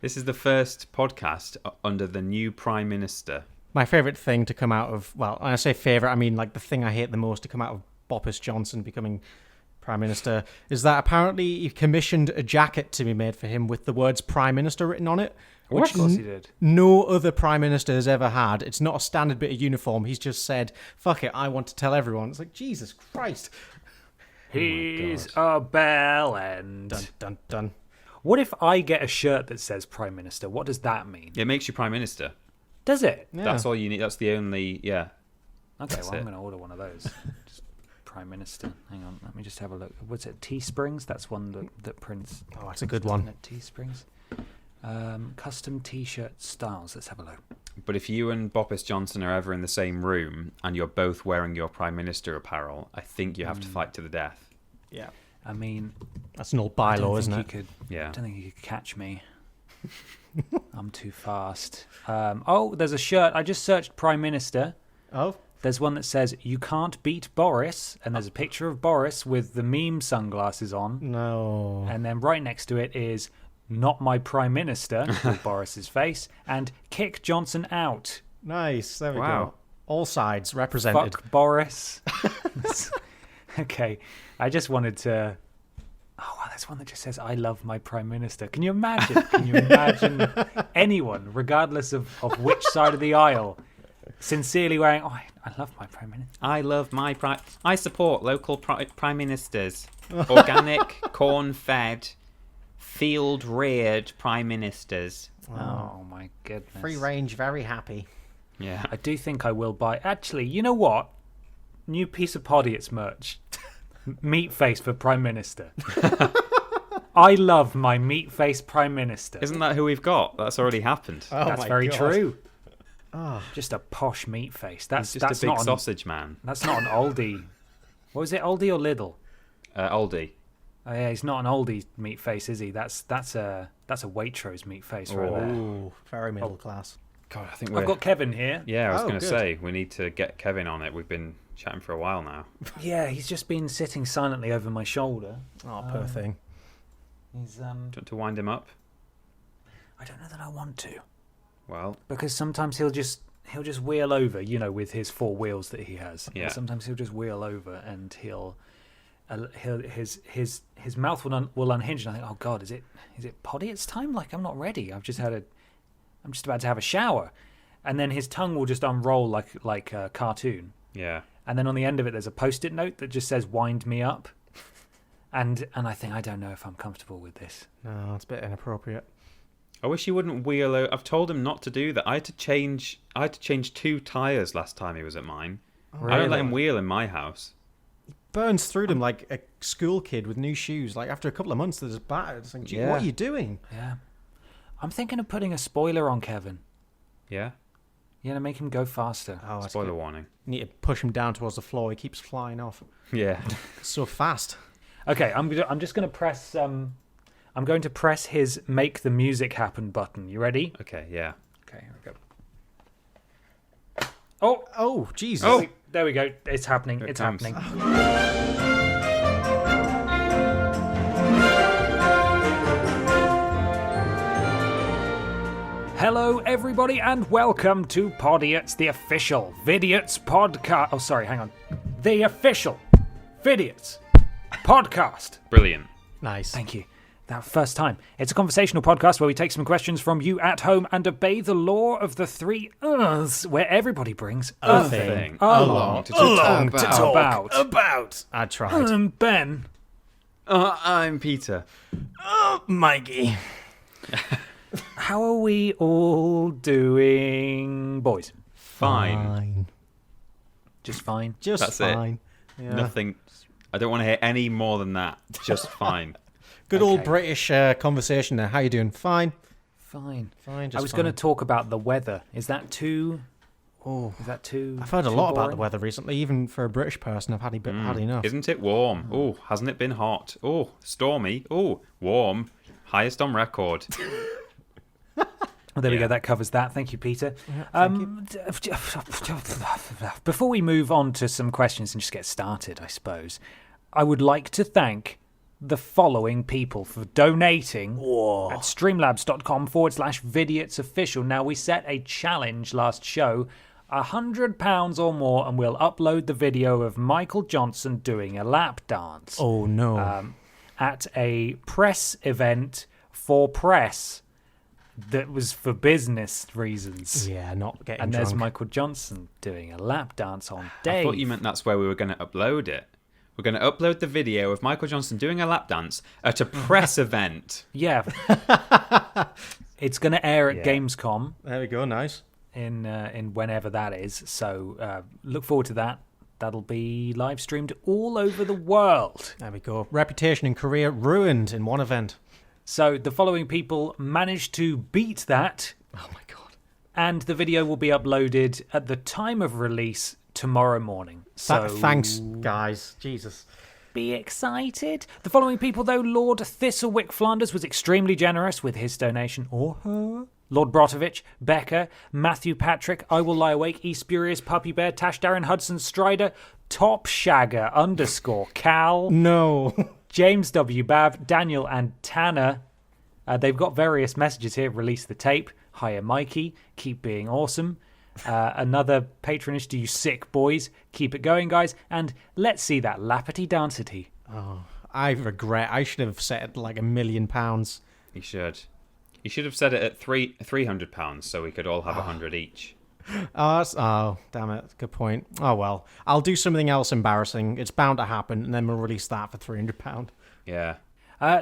This is the first podcast under the new Prime Minister. My favourite thing to come out of, well, when I say favourite, I mean like the thing I hate the most to come out of Boris Johnson becoming Prime Minister is that apparently he commissioned a jacket to be made for him with the words Prime Minister written on it. Which of course he did. No other Prime Minister has ever had. It's not a standard bit of uniform. He's just said, fuck it, I want to tell everyone. It's like, Jesus Christ. He's a bell end. Dun, dun, dun. What if I get a shirt that says Prime Minister? What does that mean? It makes you Prime Minister. Does it? Yeah. That's all you need. That's the only, Okay, That's I'm it. going to order one of those. Just Prime Minister. Hang on, let me just have a look. What's it? Teesprings? That's one that prints. Oh, that's a good one. Teesprings. Custom T-shirt styles. Let's have a look. But if you and Boris Johnson are ever in the same room and you're both wearing your Prime Minister apparel, I think you have to fight to the death. Yeah. I mean, That's an old I don't bylaw, think isn't you it? could. Yeah. I don't think you could catch me. I'm too fast. Oh, there's a shirt. I just searched Prime Minister. Oh, There's one that says, "You can't beat Boris," and there's a picture of Boris with the meme sunglasses on. no. And then right next to it is, "Not my Prime Minister," with Boris's face, and "Kick Johnson out." Nice. There we Wow. go. All sides represented. Fuck Boris. Okay, I just wanted to... Oh, wow, there's one that just says, "I love my Prime Minister." Can you imagine? Can you imagine anyone, regardless of which side of the aisle, sincerely wearing, "Oh, I love my Prime Minister"? I love my Prime... I support local Prime Ministers. Organic, corn-fed, field-reared Prime Ministers. Oh, my goodness. Free range, very happy. Yeah. I do think I will buy... Actually, you know what? New piece of Podiots merch. Meat face for Prime Minister. I love my meat face Prime Minister. Isn't that who we've got? That's already happened. Oh That's my very God. true. Oh. Just a posh meat face. That's He's just that's a big not an, sausage man. That's not an oldie. What was it, oldie or Lidl? Oldie. Oh yeah, he's not an oldie meat face, is he? That's a Waitrose meat face right there. Ooh, very middle class. God, I think I've got Kevin here. Yeah, I was Oh, going to good. say, we need to get Kevin on it. We've been chatting for a while now. Yeah, he's just been sitting silently over my shoulder. Oh, poor thing. He's Do you want to wind him up? I don't know that I want to. Well, Because sometimes he'll just wheel over, you know, with his 4 wheels that he has. Yeah. Sometimes he'll just wheel over and his mouth will unhinge, and I think, oh God, is it Podiots time? Like, I'm not ready. I'm just about to have a shower, and then his tongue will just unroll like a cartoon, yeah. and then on the end of it there's a post-it note that just says "Wind me up," and I think, I don't know if I'm comfortable with this. No, it's a bit inappropriate. I wish he wouldn't wheel over. I've told him not to do that. I had to change 2 tyres last time he was at mine. I don't let him wheel in my house. Burns through them like a school kid with new shoes. Like, after a couple of months, they're just battered. It's like, gee, Yeah. what are you doing? Yeah, I'm thinking of putting a spoiler on Kevin. Yeah? You know, make him go faster. Oh, that's Spoiler good. warning. You need to push him down towards the floor. He keeps flying off. Yeah. So fast. Okay, I'm just going to press. I'm going to press his "Make the Music Happen" button. You ready? Okay, yeah. Okay, here we go. Oh, Oh, Jesus. Oh. there we go. It's happening. Here it It's comes. happening. Hello, everybody, and welcome to Podiots, the official Vidiots podcast. Oh, sorry, hang on. The official Vidiots podcast. Brilliant. Nice. Thank you. That first time. It's a conversational podcast where we take some questions from you at home and obey the law of the 3 Us, where everybody brings a thing Along to talk about. About. I tried. Ben. I'm Peter. Mikey. How are we all doing, boys? Fine. Just fine. Just That's it. fine. Yeah. Nothing. I don't want to hear any more than that. Just fine. Good old Okay. British conversation there. How you doing? Fine. Fine. Fine. Just I was fine. going to talk about the weather. Is that too... Oh, Is that too... I've heard a too lot about the boring? weather recently. Even for a British person, I've had enough. Isn't it warm? Oh, hasn't it been hot? Oh, stormy. Oh, warm. Highest on record. Well, there we Yeah. go. That covers that. Thank you, Peter. Thank Before we move on to some questions and just get started, I suppose, I would like to thank the following people for donating at streamlabs.com/Vidiots official. Now, we set a challenge last show, £100 or more, and we'll upload the video of Michael Johnson doing a lap dance. Oh, no. At a press event for press that was for business reasons. Yeah, not getting And drunk. there's Michael Johnson doing a lap dance on Dave. I thought you meant that's where we were going to upload it. We're going to upload the video of Michael Johnson doing a lap dance at a press event. Yeah. It's going to air at Gamescom There we go, nice. in whenever that is. So look forward to that. That'll be live streamed all over the world. There we go. Reputation and career ruined in one event. So the following people managed to beat that. Oh, my God. And the video will be uploaded at the time of release tomorrow morning. So Thanks, guys. Jesus. be excited. The following people, though: Lord Thistlewick Flanders was extremely generous with his donation, or her. Lord Brotovich, Becca, Matthew Patrick, I Will Lie Awake, East Spurious, Puppy Bear, Tash Darren Hudson, Strider, Top Shagger _ Cal, No. James W. Bav, Daniel and Tanner. They've got various messages here. Release the tape. Hiya, Mikey. Keep being awesome. Another patronage to you sick boys. Keep it going, guys. And let's see that lappity dancity. Oh, I regret. I should have set it like £1 million. You should. You should have set it at £300 so we could all have 100 each. Oh, damn it. Good point. Oh, well. I'll do something else embarrassing. It's bound to happen, and then we'll release that for £300. Yeah.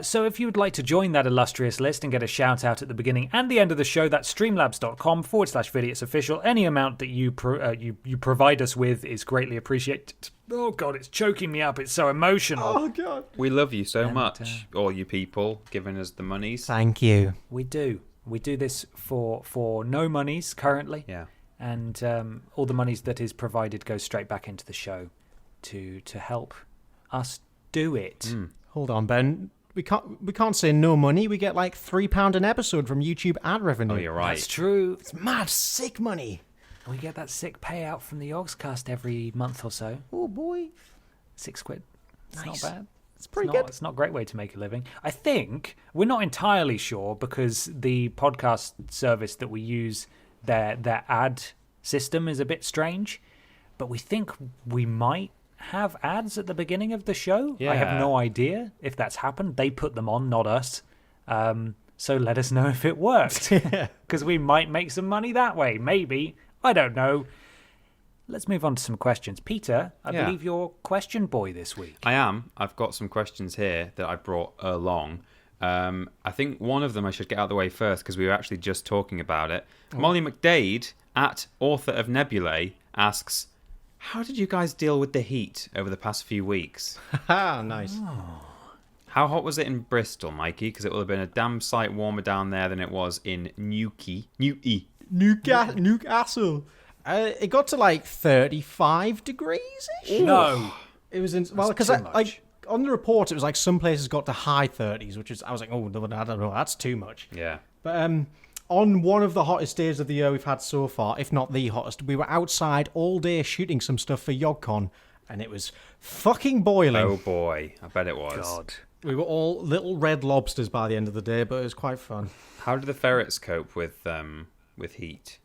So if you would like to join that illustrious list and get a shout out at the beginning and the end of the show, that's streamlabs.com/Vidiots official. Any amount that you provide us with is greatly appreciated. Oh, God, it's choking me up. It's so emotional. Oh, God. We love you so much, all you people giving us the monies. Thank you. We do. We do this for no monies currently. Yeah. And all the monies that is provided goes straight back into the show to help us do it. Hold on, Ben. We can't say no money. We get like £3 an episode from YouTube ad revenue. Oh, you're right. That's true. It's mad sick money. We get that sick payout from the Yogscast every month or so. Oh boy, £6. It's Nice. not bad. it's pretty It's not- good. It's not a great way to make a living. I think we're not entirely sure because the podcast service that we use, their ad system is a bit strange. But we think we might have ads at the beginning of the show. I have Yeah. no idea if that's happened. They put them on, not us. So let us know if it worked. Because we might make some money that way. Maybe. I don't know. Let's move on to some questions. Peter, I Yeah. believe you're question boy this week. I am. I've got some questions here that I brought along. I think one of them I should get out of the way first because we were actually just talking about it. Molly McDade, at author of Nebulae, asks, how did you guys deal with the heat over the past few weeks? Nice. How hot was it in Bristol, Mikey? Because it will have been a damn sight warmer down there than it was in Newquay. Newcastle. It got to like 35 degrees ish. No. It was well because too much. like on the report it was like some places got to high 30s, which is I was like, oh, I don't know, that's too much. Yeah. But on one of the hottest days of the year we've had so far, if not the hottest, we were outside all day shooting some stuff for YogCon, and it was fucking boiling. Oh boy, I bet it was. God. We were all little red lobsters by the end of the day, but it was quite fun. How did the ferrets cope with heat?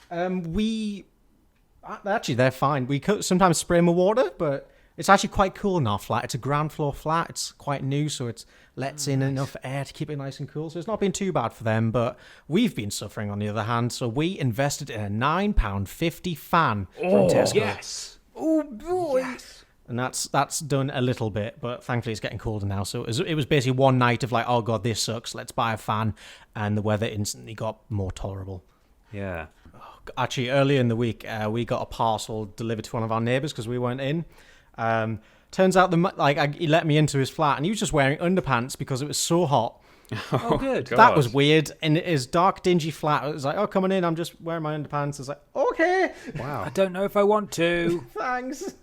Actually, they're fine. We could sometimes spray them with water, but it's actually quite cool in our flat. It's a ground floor flat. It's quite new, so it lets in enough air to keep it nice and cool. So it's not been too bad for them, but we've been suffering on the other hand. So we invested in a £9.50 fan from Tesco. Yes. Oh boy! Yes. And that's done a little bit, but thankfully it's getting colder now. So it was basically one night of like, oh god, this sucks. Let's buy a fan, and the weather instantly got more tolerable. Yeah. Actually, earlier in the week, we got a parcel delivered to one of our neighbours because we weren't in. Turns out he let me into his flat, and he was just wearing underpants because it was so hot. Oh, good. God. That was weird. In his dark, dingy flat, it was like, oh, coming in, I'm just wearing my underpants. It's like, okay. Wow. I don't know if I want to. Thanks.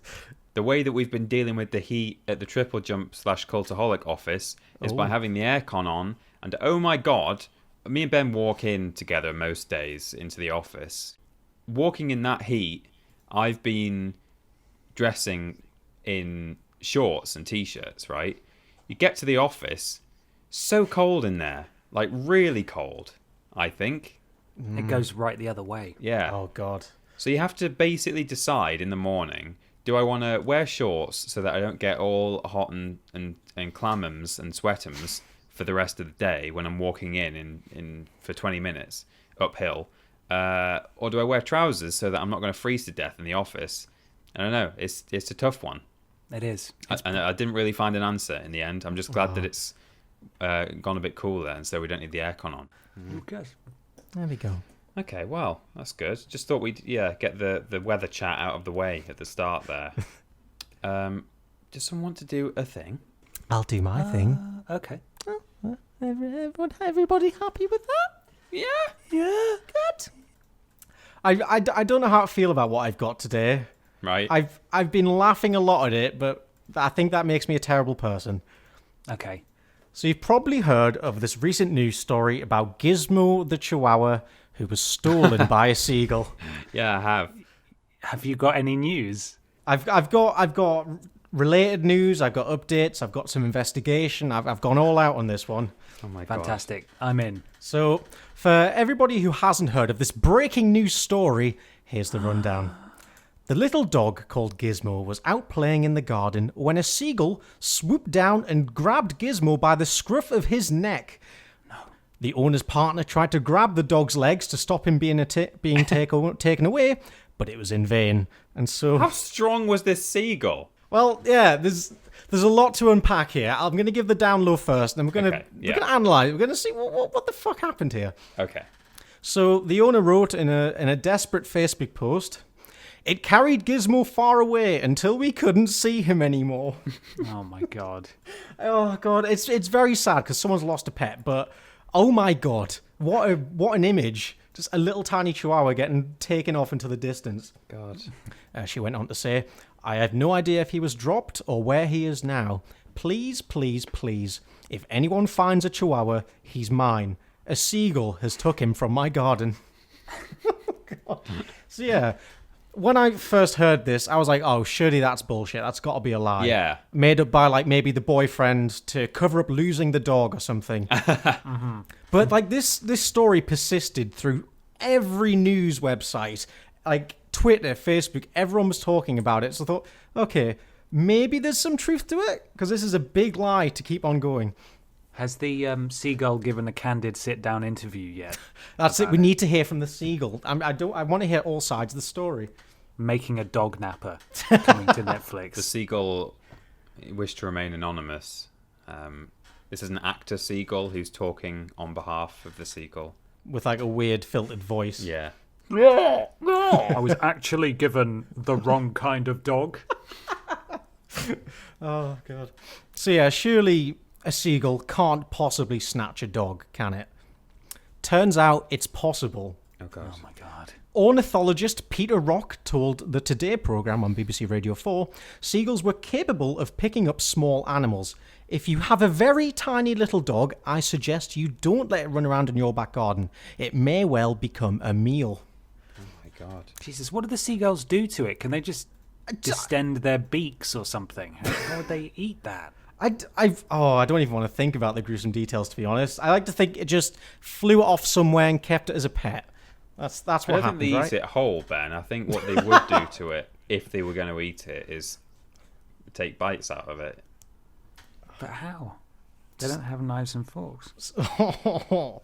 The way that we've been dealing with the heat at the Triple Jump / Cultaholic office is by having the aircon on. And oh my god, me and Ben walk in together most days into the office. Walking in that heat, I've been dressing in shorts and t-shirts, right? You get to the office, so cold in there, like really cold, I think. It goes right the other way. Yeah. Oh, God. So you have to basically decide in the morning, do I want to wear shorts so that I don't get all hot and clammums and sweatums for the rest of the day when I'm walking in for 20 minutes uphill? Or do I wear trousers so that I'm not going to freeze to death in the office? I don't know. It's a tough one. It is. And I didn't really find an answer in the end. I'm just glad that it's gone a bit cooler, and so we don't need the aircon on. Good. There we go. Okay, well, that's good. Just thought we'd get the weather chat out of the way at the start there. Does someone want to do a thing? I'll do my thing. Okay. Everybody happy with that? Yeah. Yeah. Good. I don't know how I feel about what I've got today. Right. I've been laughing a lot at it, but I think that makes me a terrible person. Okay. So you've probably heard of this recent news story about Gizmo the Chihuahua who was stolen by a seagull. Yeah, I have. Have you got any news? I've got related news. I've got updates. I've got some investigation. I've gone all out on this one. Oh my Fantastic. I'm in. So for everybody who hasn't heard of this breaking news story, here's the rundown. The little dog called Gizmo was out playing in the garden when a seagull swooped down and grabbed Gizmo by the scruff of his neck. No. The owner's partner tried to grab the dog's legs to stop him being taken away, but it was in vain. And so, How strong was this seagull? well, yeah, there's a lot to unpack here. I'm going to give the down low first, and we're going to analyze. We're going to see what the fuck happened here. Okay. So the owner wrote in a desperate Facebook post, "It carried Gizmo far away until we couldn't see him anymore." Oh my god. Oh god, it's very sad because someone's lost a pet, but oh my god, what an image! Just a little tiny chihuahua getting taken off into the distance. God. She went on to say, "I have no idea if he was dropped or where he is now. Please, please, please, if anyone finds a chihuahua, he's mine. A seagull has took him from my garden." God. So yeah. When I first heard this, I was like, oh, surely that's bullshit. That's got to be a lie. Yeah. Made up by, like, maybe the boyfriend to cover up losing the dog or something. But, like, this story persisted through every news website. Like, Twitter, Facebook, everyone was talking about it. So I thought, okay, maybe there's some truth to it. Because this is a big lie to keep on going. Has the seagull given a candid sit-down interview yet? That's it. We need to hear from the seagull. I want to hear all sides of the story. Making a dog napper coming to Netflix. The seagull wished to remain anonymous. This is an actor seagull who's talking on behalf of the seagull. With, like, a weird filtered voice. Yeah. I was actually given the wrong kind of dog. Oh, God. So, yeah, surely a seagull can't possibly snatch a dog, can it? Turns out it's possible. Oh, God. Oh my god. Ornithologist Peter Rock told the Today programme on BBC Radio 4 seagulls were capable of picking up small animals. If you have a very tiny little dog, I suggest you don't let it run around in your back garden. It may well become a meal. Oh, my God. Jesus, what do the seagulls do to it? Can they just distend their beaks or something? How would they eat that? I don't even want to think about the gruesome details, to be honest. I like to think it just flew it off somewhere and kept it as a pet. That's what happened, I don't think they eat it whole, Ben. I think what they would do to it, if they were going to eat it, is take bites out of it. But how? They don't have knives and forks. You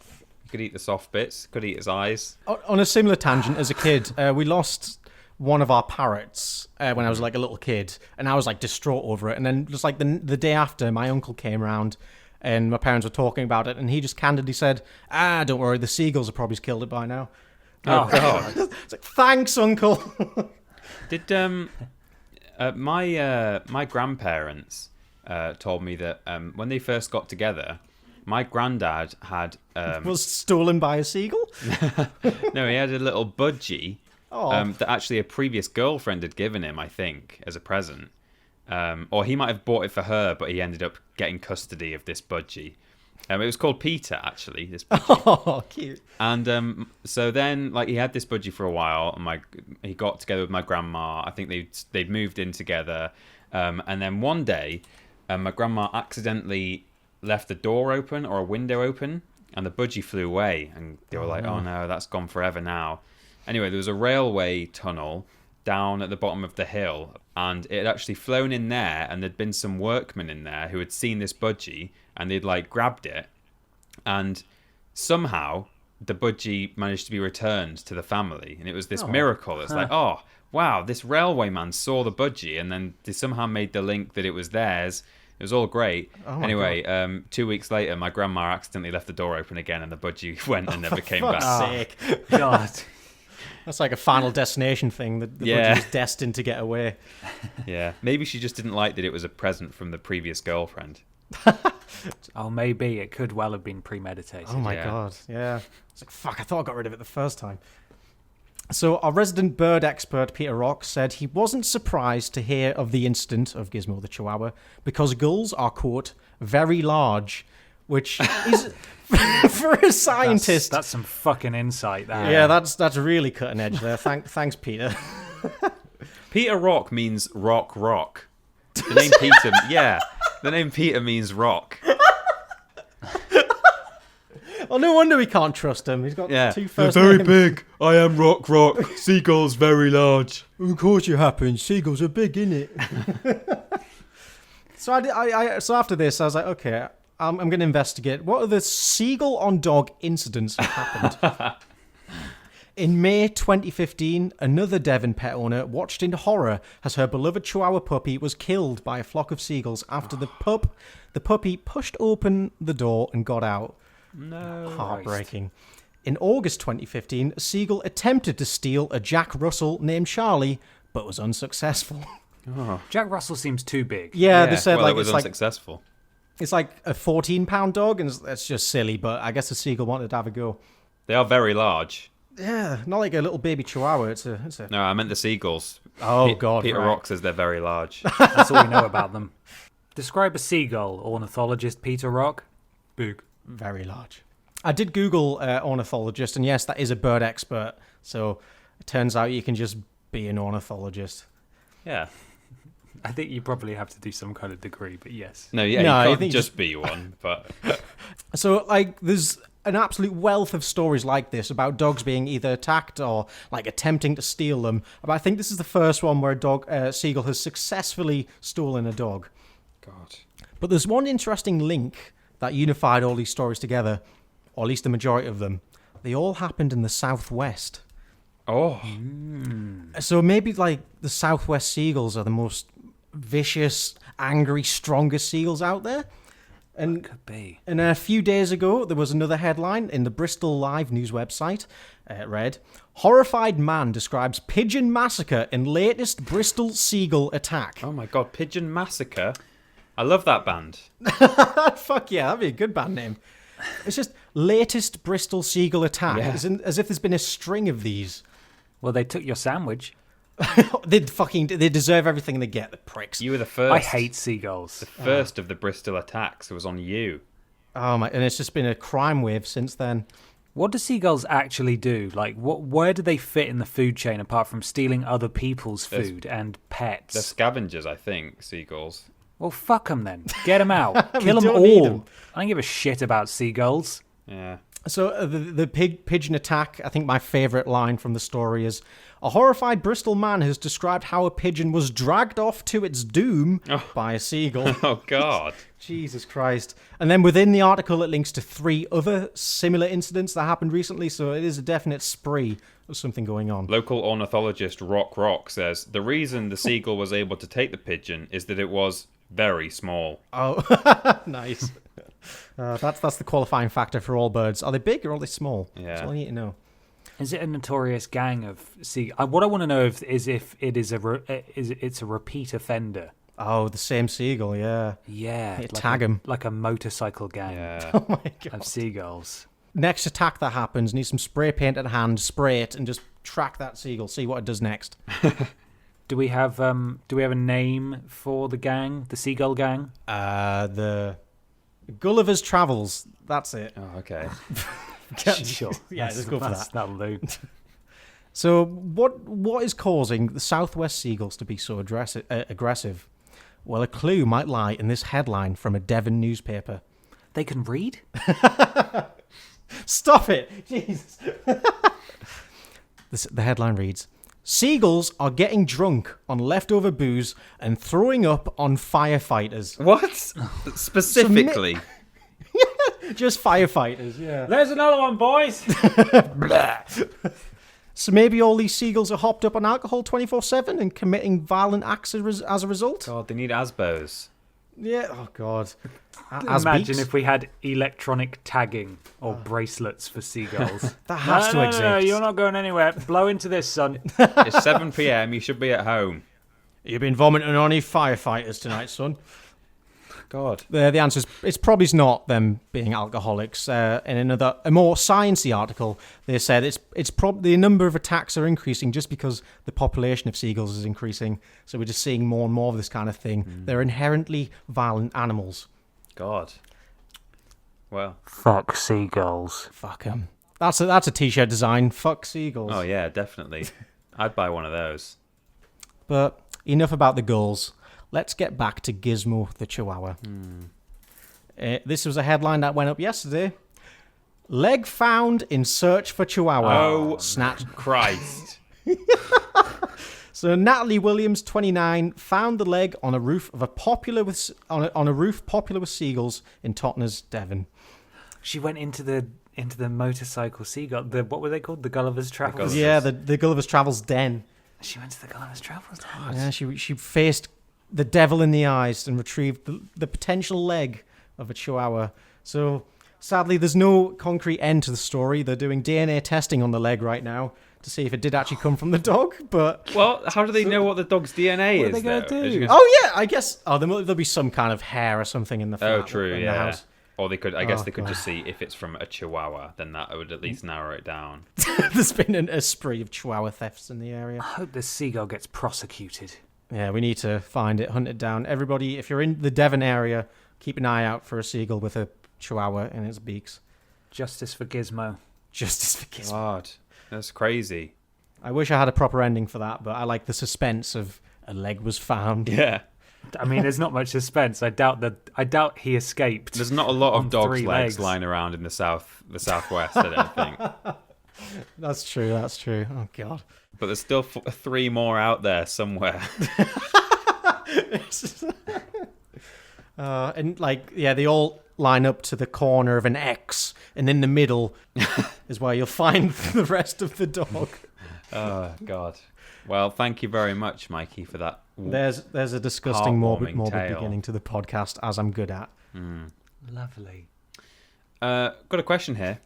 could eat the soft bits, could eat its eyes. On a similar tangent, as a kid, we lost one of our parrots when I was like a little kid, and I was like distraught over it. And then just like the day after, my uncle came around and my parents were talking about it, and he just candidly said, don't worry, the seagulls have probably killed it by now. Oh, God. It's like, thanks, uncle. Did my grandparents told me that when they first got together, my granddad had was stolen by a seagull? no, he had a little budgie that actually a previous girlfriend had given him, I think, as a present. Or he might have bought it for her, but he ended up getting custody of this budgie. It was called Peter, actually, this budgie. Oh, cute. And so then, like, he had this budgie for a while, and he got together with my grandma. I think they'd moved in together. And then one day, my grandma accidentally left the door open or a window open, and the budgie flew away. And they were like, "Oh no, that's gone forever now." Anyway, there was a railway tunnel down at the bottom of the hill, and it had actually flown in there, and there'd been some workmen in there who had seen this budgie, and they'd like grabbed it, and somehow the budgie managed to be returned to the family, and it was this miracle. It's like, oh wow, this railway man saw the budgie, and then they somehow made the link that it was theirs. It was all great. Anyway, 2 weeks later, my grandma accidentally left the door open again, and the budgie went and never came back. Sake. God. That's like a Final Destination thing. The budgie was destined to get away. Yeah, maybe she just didn't like that it was a present from the previous girlfriend. Oh, maybe it could well have been premeditated. Oh my God, yeah. It's like, fuck, I thought I got rid of it the first time. So our resident bird expert, Peter Rock, said he wasn't surprised to hear of the incident of Gizmo the Chihuahua because gulls are, quote, very large, which is, for a scientist... That's some fucking insight there. Yeah, that's really cutting edge there. Thanks, Peter. Peter Rock means rock. The name Peter, the name Peter means rock. Well, no wonder we can't trust him. He's got two first They're very names. big. I am rock. Seagulls very large. Of course you happen. Seagulls are big, innit? So after this, I was like, okay, I'm going to investigate. What are the seagull on dog incidents that happened? In May 2015, another Devon pet owner watched in horror as her beloved Chihuahua puppy was killed by a flock of seagulls after the puppy pushed open the door and got out. No. Heartbreaking. In August 2015, a seagull attempted to steal a Jack Russell named Charlie, but was unsuccessful. Oh. Jack Russell seems too big. Yeah, they said it was unsuccessful. It's like a 14-pound dog, and it's just silly, but I guess the seagull wanted to have a go. They are very large. Yeah, not like a little baby Chihuahua. It's a... No, I meant the seagulls. Oh, God. Peter right. Rock says they're very large. That's all we know about them. Describe a seagull, ornithologist Peter Rock. Big. Very large. I did Google ornithologist, and yes, that is a bird expert. So it turns out you can just be an ornithologist. Yeah. I think you probably have to do some kind of degree, but yes. No, No, you I can't think just be one, but... So, like, there's an absolute wealth of stories like this about dogs being either attacked or, like, attempting to steal them. But I think this is the first one where a seagull has successfully stolen a dog. God. But there's one interesting link that unified all these stories together, or at least the majority of them. They all happened in the Southwest. Oh. So maybe, like, the Southwest seagulls are the most vicious, angry, strongest seagulls out there. And Could be. And a few days ago, there was another headline in the Bristol Live news website. It read, "Horrified man describes pigeon massacre in latest Bristol seagull attack." Oh my God, Pigeon Massacre. I love that band. Fuck yeah, that'd be a good band name. It's just latest Bristol seagull attack. Yeah. As if there's been a string of these. Well, they took your sandwich. They deserve everything they get, the pricks. You were the first. I hate seagulls. The first of the Bristol attacks was on you. Oh my, and it's just been a crime wave since then. What do seagulls actually do? Like, where do they fit in the food chain apart from stealing other people's food and pets? They're scavengers, I think, seagulls. Well, fuck them then. Get them out. We Kill them don't need all. 'em. I don't give a shit about seagulls. Yeah. So the pigeon attack, I think my favourite line from the story is, "A horrified Bristol man has described how a pigeon was dragged off to its doom by a seagull." Oh, God. Jesus Christ. And then within the article, it links to 3 other similar incidents that happened recently, so it is a definite spree of something going on. Local ornithologist Rock says, the reason the seagull was able to take the pigeon is that it was very small. Oh, nice. That's the qualifying factor for all birds. Are they big or are they small? Yeah. That's all you need to know. Is it a notorious gang of seagulls? What I want to know is if it is it's a repeat offender. Oh, the same seagull, yeah. Yeah. Tag him. Like a motorcycle gang Yeah. Oh my God. of seagulls. Next attack that happens, need some spray paint at hand, spray it, and just track that seagull, see what it does next. Do we have a name for the gang, the seagull gang? The Gulliver's Travels. That's it. Oh, okay. Sure. Yeah, let's go for that. That'll do. So what is causing the Southwest seagulls to be so aggressive? Well, a clue might lie in this headline from a Devon newspaper. They can read? Stop it! Jesus. The headline reads, Seagulls are getting drunk on leftover booze and throwing up on firefighters. What? Specifically? Just firefighters, yeah. There's another one, boys! So maybe all these seagulls are hopped up on alcohol 24/7 and committing violent acts as a result? God, they need asbos. Yeah, oh God. Imagine if we had electronic tagging or bracelets for seagulls. That has to exist. No, you're not going anywhere. Blow into this, son. It's 7 p.m. You should be at home. You've been vomiting on any firefighters tonight, son. God. The answer is it's probably not them being alcoholics. In a more sciencey article, they said it's probably the number of attacks are increasing just because the population of seagulls is increasing. So we're just seeing more and more of this kind of thing. They're inherently violent animals. God. Well. Fuck seagulls. Fuck them. That's a t-shirt design. Fuck seagulls. Oh yeah, definitely. I'd buy one of those. But enough about the gulls. Let's get back to Gizmo the Chihuahua. This was a headline that went up yesterday. Leg found in search for Chihuahua. Oh, snatched. Christ. So Natalie Williams, 29, found the leg on a roof popular with seagulls in Totnes, Devon. She went into the motorcycle seagull. What were they called? The Gulliver's Travels. Yeah, the Gulliver's Travels den. She went to the Gulliver's Travels den. Yeah, she faced the devil in the eyes and retrieved the potential leg of a Chihuahua. So sadly, there's no concrete end to the story. They're doing DNA testing on the leg right now to see if it did actually come from the dog. But well, how do they know what the dog's DNA is? What are they going to do? Oh yeah, I guess. Oh, there'll be some kind of hair or something in the flat. Oh, true. In Yeah. the house. Or they could. I guess they could just see if it's from a Chihuahua. Then that would at least narrow it down. There's been a spree of Chihuahua thefts in the area. I hope this seagull gets prosecuted. Yeah, we need to find it, hunt it down. Everybody, if you're in the Devon area, keep an eye out for a seagull with a Chihuahua in its beaks. Justice for Gizmo. Justice for Gizmo. God, that's crazy. I wish I had a proper ending for that, but I like the suspense of a leg was found. Yeah. I mean, there's not much suspense. I doubt he escaped. There's not a lot of dog's 3 legs legs lying around in the southwest. I don't think. That's true. Oh God. But there's still 3 more out there somewhere. And they all line up to the corner of an X, and in the middle is where you'll find the rest of the dog. Oh God. Well, thank you very much, Mikey, for that. There's a disgusting morbid tale. beginning to the podcast, as I'm good at. Lovely. Got a question here.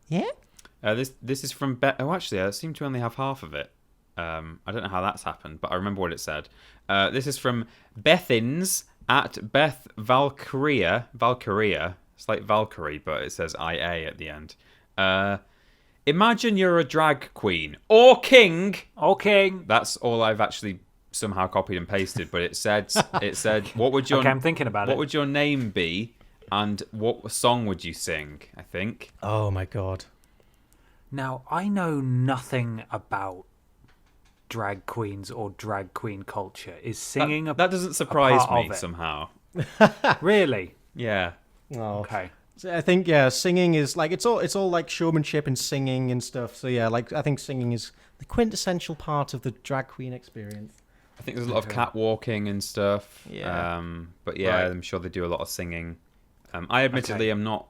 Yeah. This is from Beth. Oh, actually, I seem to only have half of it. I don't know how that's happened, but I remember what it said. This is from Bethins at Beth Valkyria. It's like Valkyrie, but it says IA at the end. Imagine you're a drag queen or king. That's all I've actually somehow copied and pasted. But it said, what would your I'm thinking about what it. would your name be, and what song would you sing? I think. Oh my God. Now, I know nothing about drag queens or drag queen culture. Is singing that doesn't surprise me somehow. Really? Yeah. Oh. Okay. So I think singing is like it's all like showmanship and singing and stuff. So yeah, I think singing is the quintessential part of the drag queen experience. I think there's a lot of catwalking and stuff. Yeah. But yeah, Right. I'm sure they do a lot of singing. I admittedly am not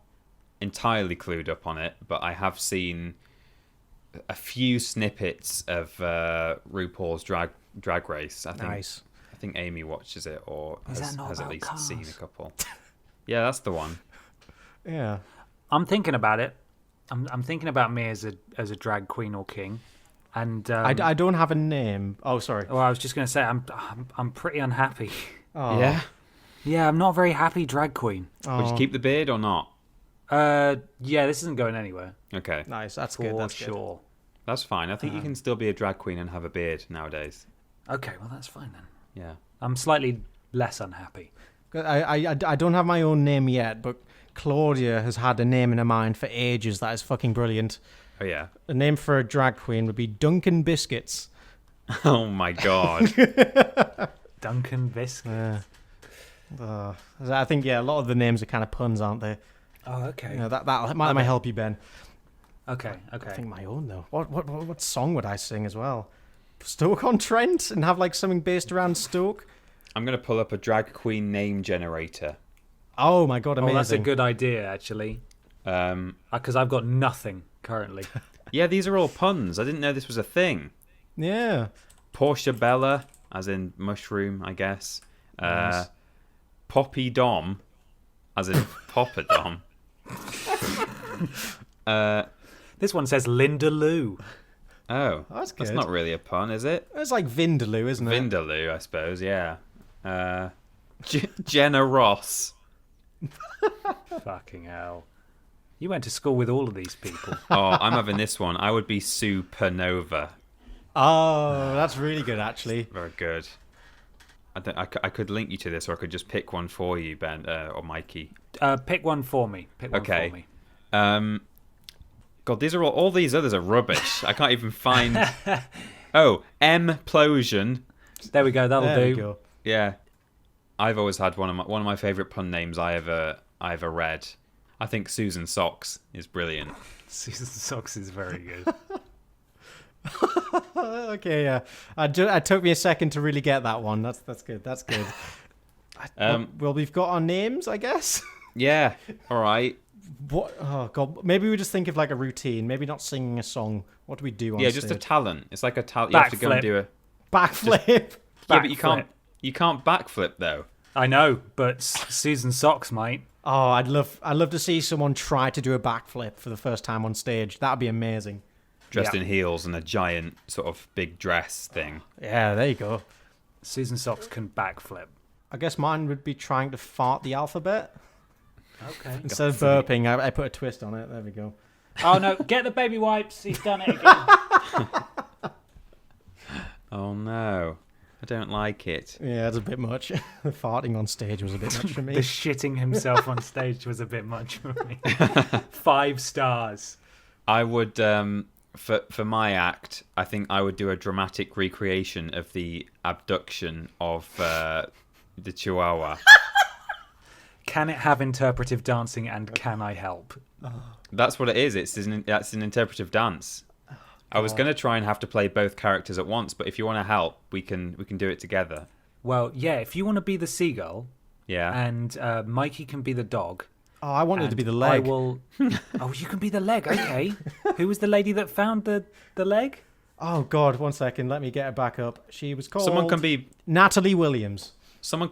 entirely clued up on it, but I have seen a few snippets of RuPaul's drag race. I think. Nice. I think Amy watches it or Is has that not at about least seen a cars? couple. Yeah, that's the one. Yeah. I'm thinking about it. I'm thinking about me as a drag queen or king, and I don't have a name. Oh, sorry. Well, I was just going to say I'm pretty unhappy. Oh. Yeah. Yeah, I'm not very happy drag queen. Oh. Would you keep the beard or not? Yeah, this isn't going anywhere Okay, Nice. That's for good. That's good. sure. that's fine. I think you can still be a drag queen and have a beard nowadays. Okay, well that's fine then. Yeah. I'm slightly less unhappy. I don't have my own name yet, but Claudia has had a name in her mind for ages that is fucking brilliant. Oh yeah. A name for a drag queen would be Duncan Biscuits. Oh my God. Duncan Biscuit. I think, a lot of the names are kind of puns, aren't they? Oh, okay. That might help you, Ben. Okay. I think my own, though. What song would I sing as well? Stoke-on-Trent? And have, like, something based around Stoke? I'm going to pull up a drag queen name generator. Oh, my God, amazing. Oh, that's a good idea, actually. Because I've got nothing currently. Yeah, these are all puns. I didn't know this was a thing. Yeah. Portia Bella, as in mushroom, I guess. Nice. Poppy Dom, as in Popper Dom. This one says Linda Lou. Oh, That's good. That's not really a pun, is it? It's like Vindaloo, isn't it? Vindaloo, I suppose, yeah. Jenna Ross. Fucking hell. You went to school with all of these people. Oh, I'm having this one. I would be Supernova. Oh, that's really good, actually. Very good. I could link you to this, or I could just pick one for you, Ben, or Mikey. Pick one for me. For me. God, these are all these others are rubbish. I can't even find. Oh, M-plosion. There we go. That'll There do. we go. Yeah, I've always had one of my favorite pun names I ever read. I think Susan Socks is brilliant. Susan Socks is very good. Okay, yeah. It took me a second to really get that one. That's good. That's good. Well, we've got our names, I guess. Yeah. All right. What? Oh God. Maybe we just think of like a routine. Maybe not singing a song. What do we do on Yeah, stage? just a talent. It's like a talent. You have to go and do a backflip. Yeah, but you can't backflip though. I know, but Susan Socks might. Oh, I'd love to see someone try to do a backflip for the first time on stage. That'd be amazing. Dressed in heels and a giant sort of big dress thing. Yeah, there you go. Susan Socks can backflip. I guess mine would be trying to fart the alphabet. Okay. Instead of burping, I put a twist on it. There we go. Oh no, get the baby wipes. He's done it again. Oh no. I don't like it. Yeah, it's a bit much. The farting on stage was a bit much for me. The shitting himself on stage was a bit much for me. 5 stars. I would for my act, I think I would do a dramatic recreation of the abduction of the Chihuahua. Can it have interpretive dancing and can I help? That's what it is. That's an interpretive dance. I was going to try and have to play both characters at once, but if you want to help, we can do it together. Well, yeah, if you want to be the seagull, Yeah. and Mikey can be the dog. Oh, I wanted to be the leg. I will. Oh, you can be the leg. Okay. Who was the lady that found the leg? Oh God, 1 second. Let me get it back up. She was called. Someone can be Natalie Williams.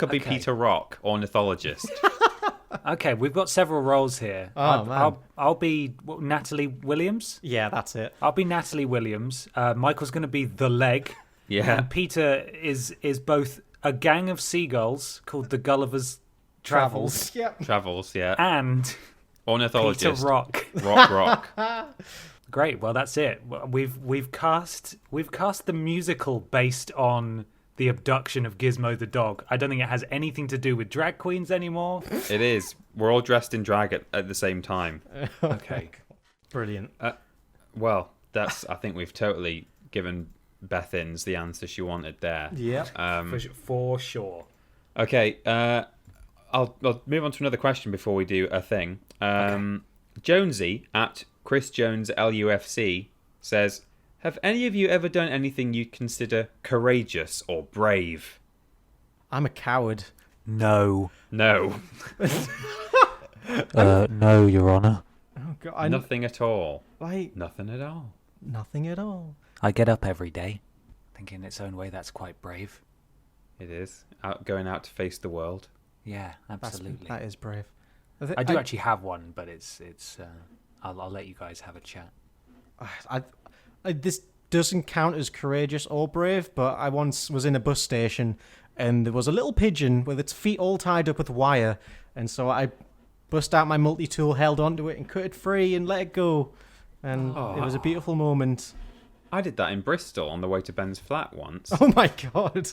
be Peter Rock, ornithologist. Okay, we've got several roles here. Oh, I'll be Natalie Williams. Yeah, that's it. I'll be Natalie Williams. Michael's going to be the leg. Yeah. And Peter is both a gang of seagulls called the Gulliver's Travels. Yep. Travels, yeah. And Ornithologist. Peter Rock. Rock. Great. Well, that's it. We've cast the musical based on the abduction of Gizmo the dog. I don't think it has anything to do with drag queens anymore. It is. We're all dressed in drag at the same time. Okay. Brilliant. Well, I think we've totally given Beth Inns the answer she wanted there. Yeah. For sure. Okay. I'll move on to another question before we do a thing. Jonesy at Chris Jones LUFC says, have any of you ever done anything you consider courageous or brave? I'm a coward. No. No. No, Your Honour. Oh God, Nothing at all. like Nothing at all. nothing at all. I get up every day, thinking in its own way that's quite brave. It is. Going out to face the world. Yeah, absolutely. That is brave. I do actually have one, but it's. I'll let you guys have a chat. This doesn't count as courageous or brave, but I once was in a bus station and there was a little pigeon with its feet all tied up with wire, and so I bust out my multi-tool, held onto it and cut it free and let it go, and it was a beautiful moment. I did that in Bristol on the way to Ben's flat once. Oh my God.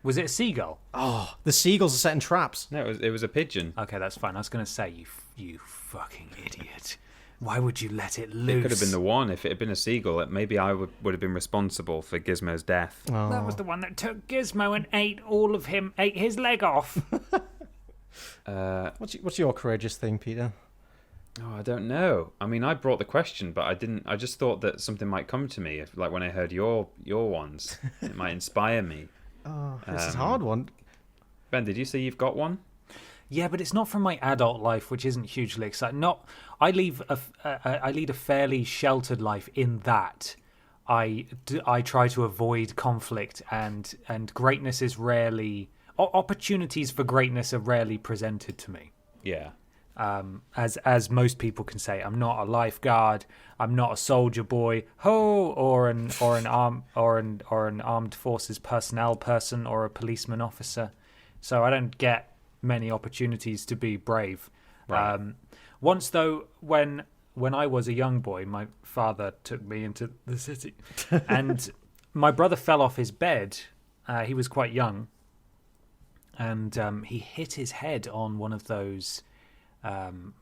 Was it a seagull? Oh, the seagulls are setting traps. No, it was a pigeon. Okay, that's fine. I was going to say, you fucking idiot. Why would you let it loose? It could have been the one. If it had been a seagull, maybe I would have been responsible for Gizmo's death. Oh. That was the one that took Gizmo and ate his leg off. What's your courageous thing, Peter? Oh, I don't know. I mean, I brought the question, but I didn't. I just thought that something might come to me, like when I heard your ones. It might inspire me. Oh, this is a hard one. Ben, did you say you've got one? Yeah, but it's not from my adult life, which isn't hugely exciting. I lead a fairly sheltered life in that I try to avoid conflict, and greatness is rarely, opportunities for greatness are rarely presented to me. Yeah. As most people can say, I'm not a lifeguard, I'm not a soldier boy, or an armed forces personnel person, or a policeman officer. So I don't get many opportunities to be brave. Right. Once though, when I was a young boy, my father took me into the city, and my brother fell off his bed. He was quite young, and he hit his head on one of those. On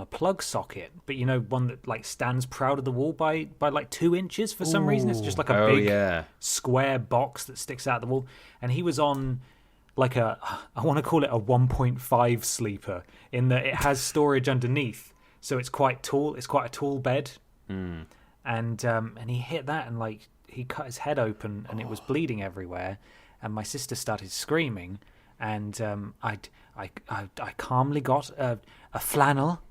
a plug socket, but one that like stands proud of the wall by like 2 inches for some reason. It's just like a big square box that sticks out of the wall, and he was on like I want to call it a 1.5 sleeper, in that it has storage underneath, so it's quite tall. It's quite a tall bed, and he hit that, and like he cut his head open, and it was bleeding everywhere, and my sister started screaming. And I calmly got a flannel,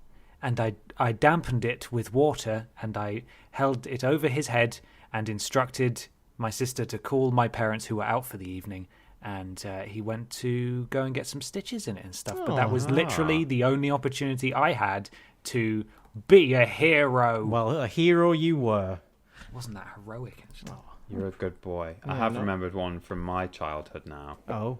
and I dampened it with water, and I held it over his head and instructed my sister to call my parents, who were out for the evening, and he went to go and get some stitches in it and stuff. But that was literally the only opportunity I had to be a hero. Well, a hero you were. Wasn't that heroic? Actually? You're a good boy. Yeah, I have remembered one from my childhood now. Oh.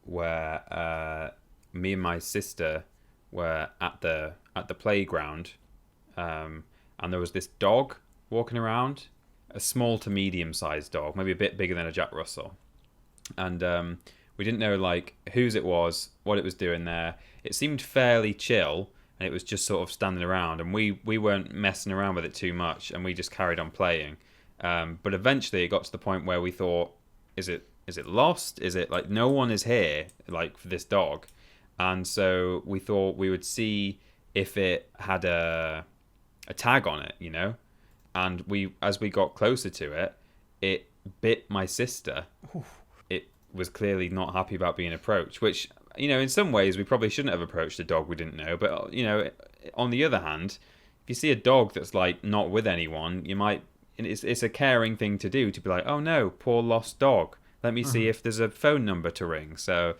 Where me and my sister were at the playground, and there was this dog walking around, a small to medium-sized dog, maybe a bit bigger than a Jack Russell, and we didn't know like whose it was, what it was doing there. It seemed fairly chill, and it was just sort of standing around, and we weren't messing around with it too much, and we just carried on playing. But eventually, it got to the point where we thought, is it lost? Is it like no one is here, like for this dog? And so we thought we would see if it had a tag on it, And as we got closer to it, it bit my sister. Oof. It was clearly not happy about being approached, which, in some ways we probably shouldn't have approached a dog we didn't know. But, on the other hand, if you see a dog that's like not with anyone, you might, it's a caring thing to do, to be like, oh no, poor lost dog. Let me see if there's a phone number to ring. So,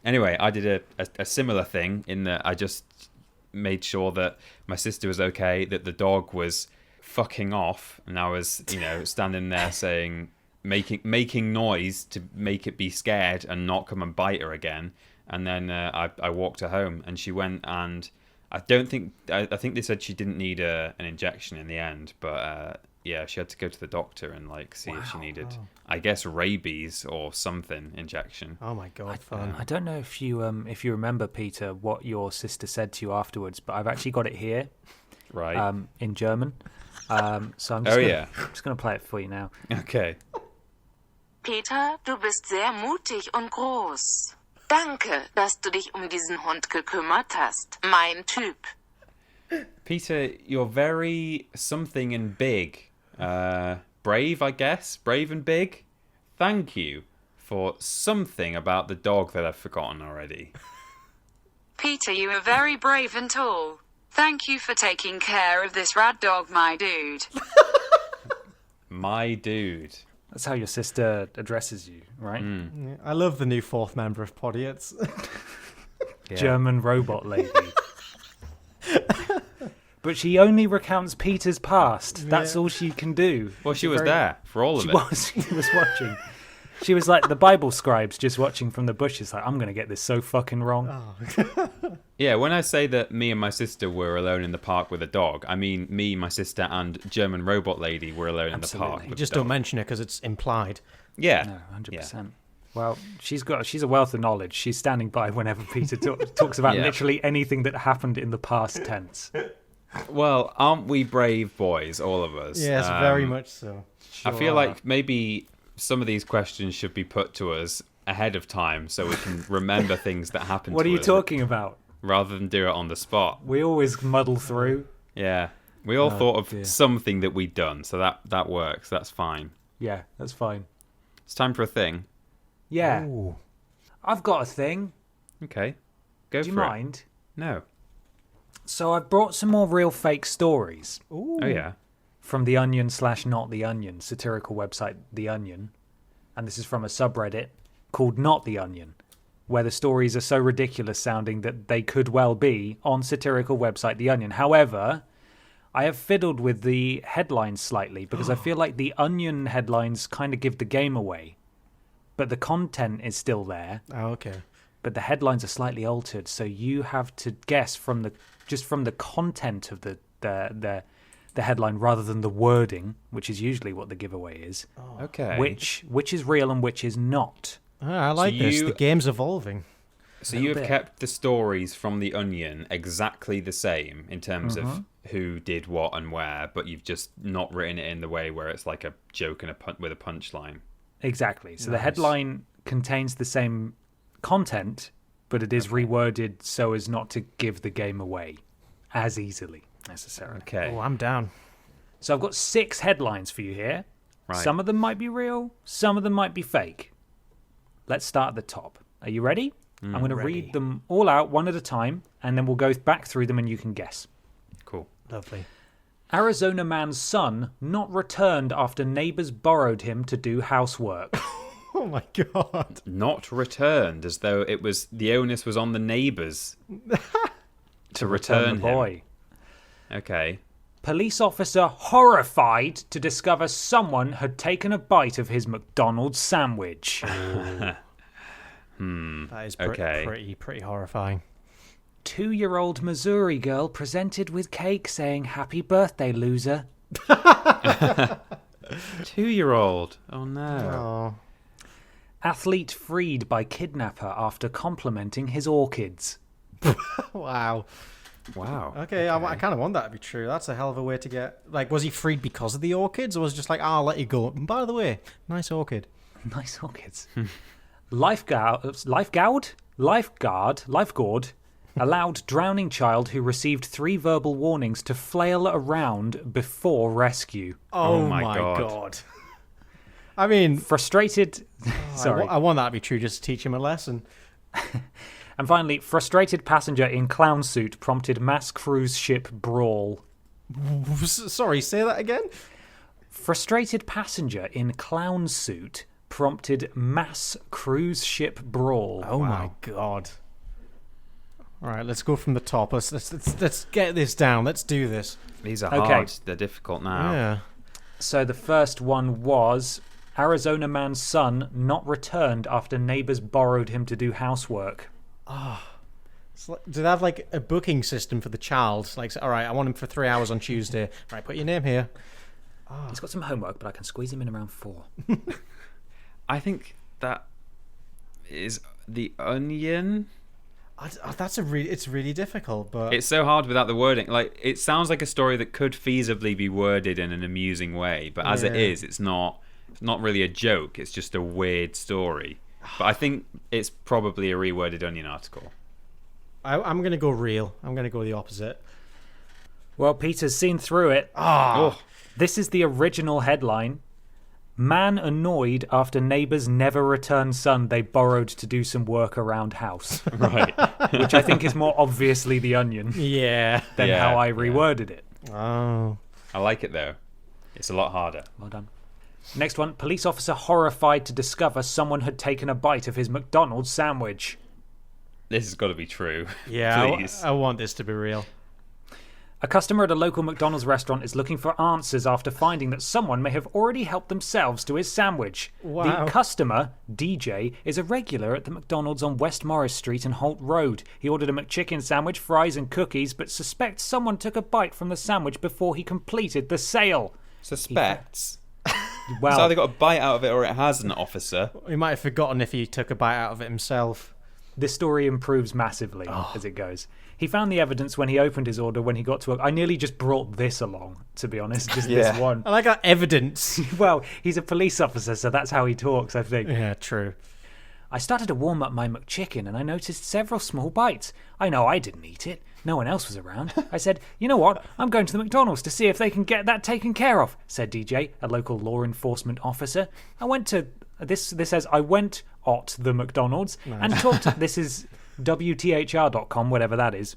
anyway, I did a similar thing in that I just made sure that my sister was okay, that the dog was fucking off, and I was, standing there saying, making noise to make it be scared and not come and bite her again. And then I walked her home, and she went, and I think they said she didn't need an injection in the end, but yeah, she had to go to the doctor and like see if she needed, I guess, rabies or something injection. Oh my god, fun! I don't know if you remember, Peter, what your sister said to you afterwards, but I've actually got it here, right? In German. So I'm just gonna play it for you now. Okay. Peter, du bist sehr mutig und groß. Danke, dass du dich diesen Hund gekümmert hast, mein Typ. Peter, you're very something and big. Brave, I guess. Brave and big. Thank you for something about the dog that I've forgotten already. Peter, you are very brave and tall. Thank you for taking care of this rad dog, my dude. My dude. That's how your sister addresses you, right? Yeah, I love the new 4th member of Podiots. Yeah. German robot lady. But she only recounts Peter's past. That's all she can do. Well, she was there for all of it. She was watching. She was like the Bible scribes, just watching from the bushes, like, I'm going to get this so fucking wrong. Oh. Yeah, when I say that me and my sister were alone in the park with a dog, I mean me, my sister, and German robot lady were alone in the park. You just don't mention it because it's implied. Yeah. No, 100%. Well, she's a wealth of knowledge. She's standing by whenever Peter talks about literally anything that happened in the past tense. Well, aren't we brave boys, all of us? Yes, very much so. I feel like maybe some of these questions should be put to us ahead of time so we can remember things that happened What to are you us talking about? rather than do it on the spot. We always muddle through. Yeah. We all thought of something that we'd done, so that works. That's fine. Yeah, that's fine. It's time for a thing. Yeah. Ooh. I've got a thing. Okay. Go Do you for it. mind? No. So I've brought some more real fake stories Ooh. Oh, yeah. from the Onion / Not the Onion, satirical website The Onion. And this is from a subreddit called Not the Onion, where the stories are so ridiculous sounding that they could well be on satirical website The Onion. However, I have fiddled with the headlines slightly because I feel like the Onion headlines kind of give the game away. But the content is still there. Oh, okay. But the headlines are slightly altered, so you have to guess from the content of the headline rather than the wording, which is usually what the giveaway is. Okay. Which is real and which is not. I like this. you- The game's evolving. So you have bit. kept the stories from The Onion exactly the same in terms of who did what and where, but you've just not written it in the way where it's like a joke and with a punchline. Exactly. So the headline contains the same content, but it is reworded so as not to give the game away as easily necessarily. Okay. Oh, I'm down. So I've got 6 headlines for you here. Right. Some of them might be real, some of them might be fake. Let's start at the top. Are you ready? I'm going to Ready. read them all out one at a time, and then we'll go back through them and you can guess. Cool. Lovely. Arizona man's son not returned after neighbors borrowed him to do housework. Oh my god. Not returned, as though it was the onus was on the neighbours to return the boy. him. Okay. Police officer horrified to discover someone had taken a bite of his McDonald's sandwich. That is Okay. pretty horrifying. 2-year-old Missouri girl presented with cake saying, "Happy birthday, loser." 2-year-old. Oh no. Oh. Athlete freed by kidnapper after complimenting his orchids. Wow. Wow. Okay, I kind of want that to be true. That's a hell of a way to get... Like, was he freed because of the orchids, or was it just like, I'll let you go? And by the way, nice orchid. Nice orchids. Lifeguard allowed drowning child who received 3 verbal warnings to flail around before rescue. Oh my my God. god. I mean, Frustrated... Sorry. I want that to be true just to teach him a lesson. And finally, frustrated passenger in clown suit prompted mass cruise ship brawl. Sorry, say that again? Frustrated passenger in clown suit prompted mass cruise ship brawl. Oh my god. All right, let's go from the top. Let's get this down. Let's do this. These are Okay. hard. They're difficult now. Yeah. So the first one was Arizona man's son not returned after neighbors borrowed him to do housework. Do they have like a booking system for the child? Like, all right, I want him for 3 hours on Tuesday. Right, put your name here. He's got some homework, but I can squeeze him in around 4. I think that is The Onion. It's really difficult, but It's so hard without the wording. Like, it sounds like a story that could feasibly be worded in an amusing way, but as it Yeah. is, it's not really a joke. It's just a weird story. But I think it's probably a reworded Onion article. I'm gonna go real. I'm gonna go the opposite. Well, Peter's seen through it. Oh, This is the original headline. Man annoyed after neighbors never return son they borrowed to do some work around house. right. Which I think is more obviously The Onion Yeah. than Yeah, how I yeah. reworded it. Oh. I like it though. It's a lot harder. Well done. Next one. Police officer horrified to discover someone had taken a bite of his McDonald's sandwich. This has got to be true. Yeah. Please. I want this to be real. A customer at a local McDonald's restaurant is looking for answers after finding that someone may have already helped themselves to his sandwich. Wow. The customer, DJ, is a regular at the McDonald's on West Morris Street and Holt Road. He ordered a McChicken sandwich, fries and cookies, but suspects someone took a bite from the sandwich before he completed the sale. Suspects. It's Well, either got a bite out of it or it has an officer. He might have forgotten if he took a bite out of it himself. this story improves massively as it goes. He found the evidence when he opened his order when he got to... I nearly just brought this along, to be honest, just this one. I like that evidence. Well, he's a police officer, so that's how he talks, I think. Yeah, true. I started to warm up my McChicken and I noticed several small bites. I know I didn't eat it. No one else was around. I said, you know what? I'm going to the McDonald's to see if they can get that taken care of, said DJ, a local law enforcement officer. I went to... This says, I went at the McDonald's and talked... This is WTHR.com, whatever that is.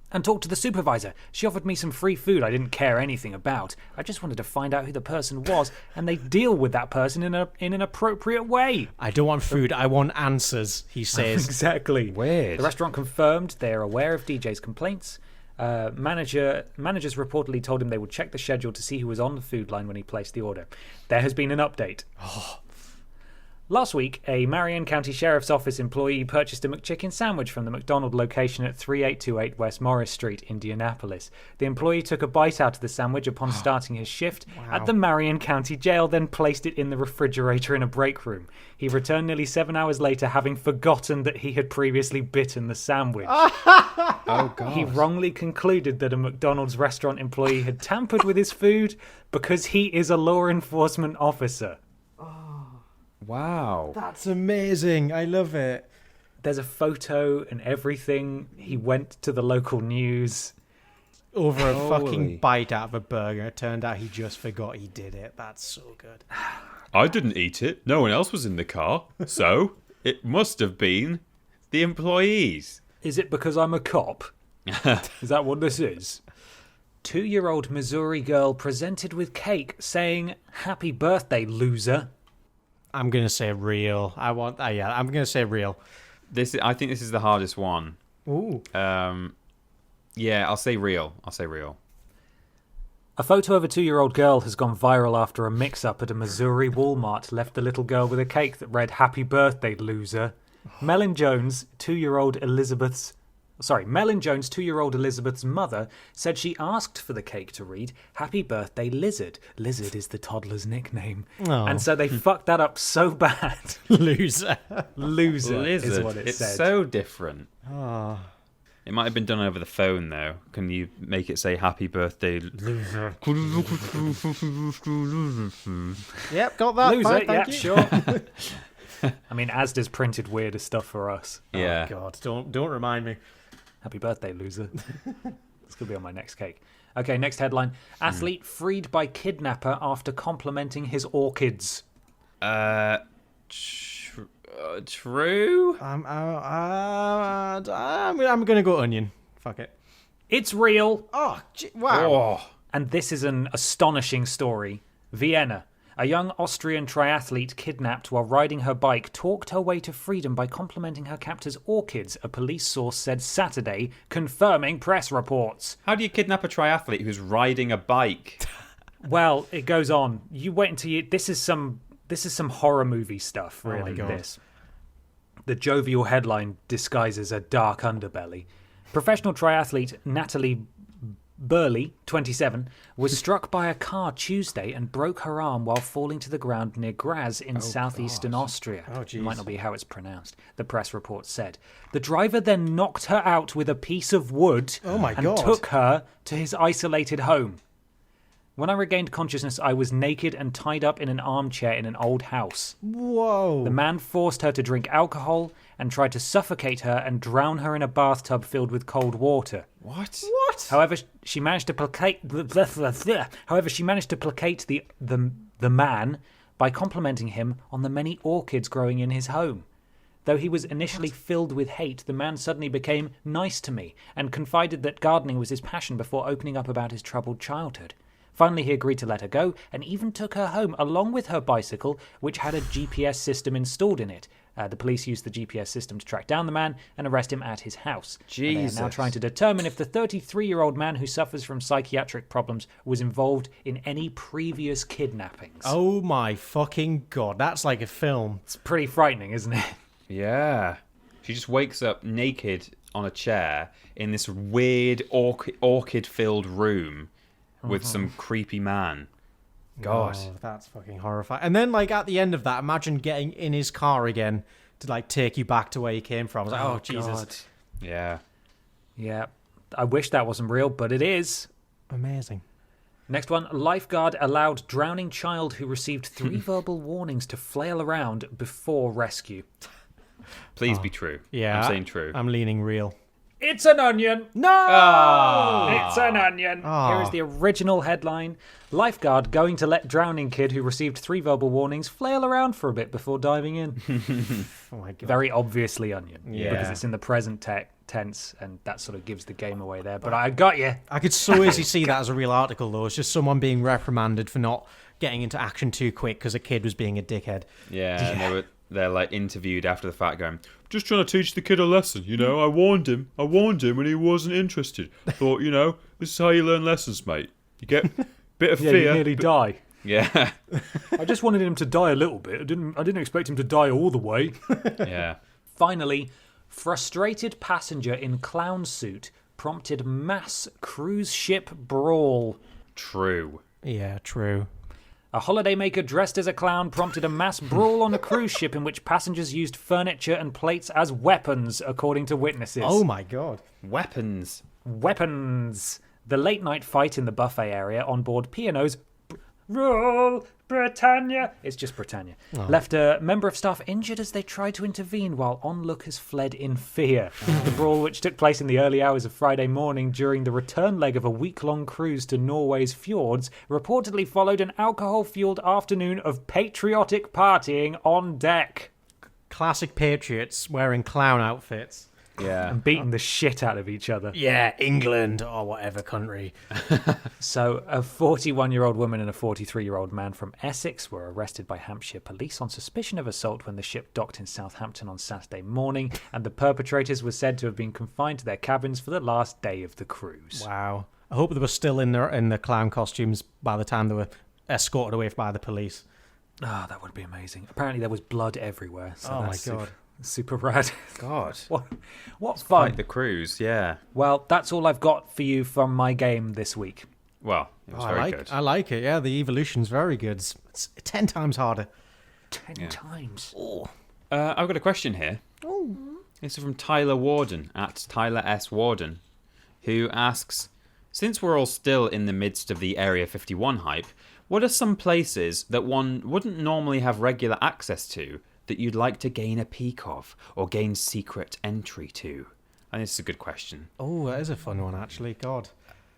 And talked to the supervisor. She offered me some free food I didn't care anything about. I just wanted to find out who the person was, and they deal with that person in an appropriate way. I don't want food, I want answers, he says. Exactly. Weird. The restaurant confirmed they are aware of DJ's complaints. Managers reportedly told him they would check the schedule to see who was on the food line when he placed the order. There has been an update. Last week, a Marion County Sheriff's Office employee purchased a McChicken sandwich from the McDonald location at 3828 West Morris Street, Indianapolis. The employee took a bite out of the sandwich upon starting his shift at the Marion County Jail, then placed it in the refrigerator in a break room. He returned nearly 7 hours later, having forgotten that he had previously bitten the sandwich. Oh, God. He wrongly concluded that a McDonald's restaurant employee had tampered with his food because he is a law enforcement officer. Wow. That's amazing. I love it. There's a photo and everything. He went to the local news. Over a Holy. fucking bite out of a burger. It turned out he just forgot he did it. That's so good. I didn't eat it. No one else was in the car. So it must have been the employees. Is it because I'm a cop? Is that what this is? 2-year-old Missouri girl presented with cake saying, "Happy birthday, loser." I'm going to say real. I'm going to say real. I think this is the hardest one. Ooh. Yeah, I'll say real. A photo of a 2-year-old girl has gone viral after a mix-up at a Missouri Walmart left the little girl with a cake that read, "Happy birthday, loser." Melon Jones, 2-year-old Elizabeth's mother, said she asked for the cake to read, "Happy birthday, Lizard." Lizard is the toddler's nickname. Oh. And so they fucked that up so bad. Loser. Loser Lizard. is what it It's said. so different. Oh. It might have been done over the phone, though. Can you make it say "Happy birthday"? Yep, got that. Loser, Fine, yeah, thank you. sure. I mean, Asda's printed weirder stuff for us. Yeah. Oh, God, don't remind me. Happy birthday, loser. This could be on my next cake. Okay, next headline. Athlete freed by kidnapper after complimenting his orchids. True. I'm going to go onion. Fuck it. It's real. Oh, wow. Oh. And this is an astonishing story. Vienna. A young Austrian triathlete kidnapped while riding her bike talked her way to freedom by complimenting her captor's orchids, a police source said Saturday, confirming press reports. How do you kidnap a triathlete who's riding a bike? Well, it goes on. You wait until you... This is some horror movie stuff, really, God. this. The jovial headline disguises a dark underbelly. Professional triathlete Natalie Burley, 27, was struck by a car Tuesday and broke her arm while falling to the ground near Graz in southeastern Austria. Oh, It jeez. might not be how it's pronounced, the press report said. The driver then knocked her out with a piece of wood Oh, my and God. took her to his isolated home. When I regained consciousness, I was naked and tied up in an armchair in an old house. Whoa. The man forced her to drink alcohol and tried to suffocate her and drown her in a bathtub filled with cold water. What? However, she managed to placate the man by complimenting him on the many orchids growing in his home. Though he was initially filled with hate, the man suddenly became nice to me and confided that gardening was his passion before opening up about his troubled childhood. Finally, he agreed to let her go and even took her home along with her bicycle, which had a GPS system installed in it. The police used the GPS system to track down the man and arrest him at his house. And they are now trying to determine if the 33-year-old man who suffers from psychiatric problems was involved in any previous kidnappings. Oh, my fucking God. That's like a film. It's pretty frightening, isn't it? Yeah. She just wakes up naked on a chair in this weird orchid-filled room with some creepy man. God. Oh, that's fucking horrifying. And then, like, at the end of that, imagine getting in his car again to, like, take you back to where you came from. I was like, oh Jesus. God. Yeah. Yeah. I wish that wasn't real, but it is. Amazing. Next one. Lifeguard allowed drowning child who received 3 verbal warnings to flail around before rescue. Please be true. Yeah. I'm saying true. I'm leaning real. It's an onion. No! It's an onion. Oh. Here is the original headline. Lifeguard going to let drowning kid who received 3 verbal warnings flail around for a bit before diving in. Oh my God. Very obviously onion. Yeah. Because it's in the present tense, and that sort of gives the game away there. But I got you. I could so easily see that as a real article, though. It's just someone being reprimanded for not getting into action too quick because a kid was being a dickhead. Yeah, and they're like interviewed after the fact going, just trying to teach the kid a lesson, you know, I warned him and he wasn't interested. Thought, you know, this is how you learn lessons, mate. You get a bit of Yeah, fear. you nearly die. Yeah. I just wanted him to die a little bit. I didn't expect him to die all the way. Yeah. Finally, frustrated passenger in clown suit prompted mass cruise ship brawl. True. Yeah, true. A holidaymaker dressed as a clown prompted a mass brawl on a cruise ship in which passengers used furniture and plates as weapons, according to witnesses. Oh my God. Weapons. Weapons! The late-night fight in the buffet area on board P&O's Rule Britannia. It's just Britannia. Left a member of staff injured as they tried to intervene while onlookers fled in fear. The brawl, which took place in the early hours of Friday morning during the return leg of a week-long cruise to Norway's fjords, reportedly followed an alcohol-fueled afternoon of patriotic partying on deck. Classic patriots wearing clown outfits. Yeah. And beating the shit out of each other. Yeah, England or whatever country. So, a 41-year-old woman and a 43-year-old man from Essex were arrested by Hampshire police on suspicion of assault when the ship docked in Southampton on Saturday morning, and the perpetrators were said to have been confined to their cabins for the last day of the cruise. Wow. I hope they were still in the clown costumes by the time they were escorted away by the police. Oh, that would be amazing. Apparently there was blood everywhere. So Oh my that's God. Super rad. God. What fun. Like the cruise, yeah. Well, that's all I've got for you from my game this week. Well, it was very good. I like it, yeah. The evolution's very good. It's 10 times harder. 10 times. Oh. I've got a question here. Oh. This is from Tyler Warden, at Tyler S. Warden, who asks, since we're all still in the midst of the Area 51 hype, what are some places that one wouldn't normally have regular access to that you'd like to gain a peek of or gain secret entry to? And this is a good question. Oh, that is a fun one, actually. God.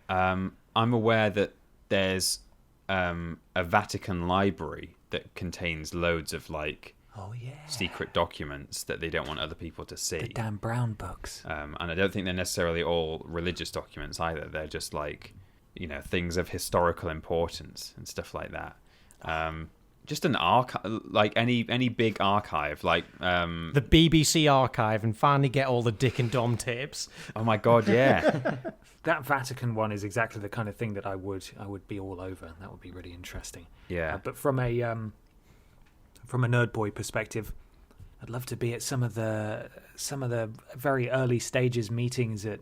I'm aware that there's a Vatican library that contains loads of like secret documents that they don't want other people to see. The Dan Brown books. And I don't think they're necessarily all religious documents either. They're just like, you know, things of historical importance and stuff like that. Just an archive, like any big archive, like The BBC archive, and finally get all the Dick and Dom tapes. oh my God, yeah. That Vatican one is exactly the kind of thing that I would be all over. That would be really interesting. Yeah. But from a nerd boy perspective, I'd love to be at some of the very early stages meetings at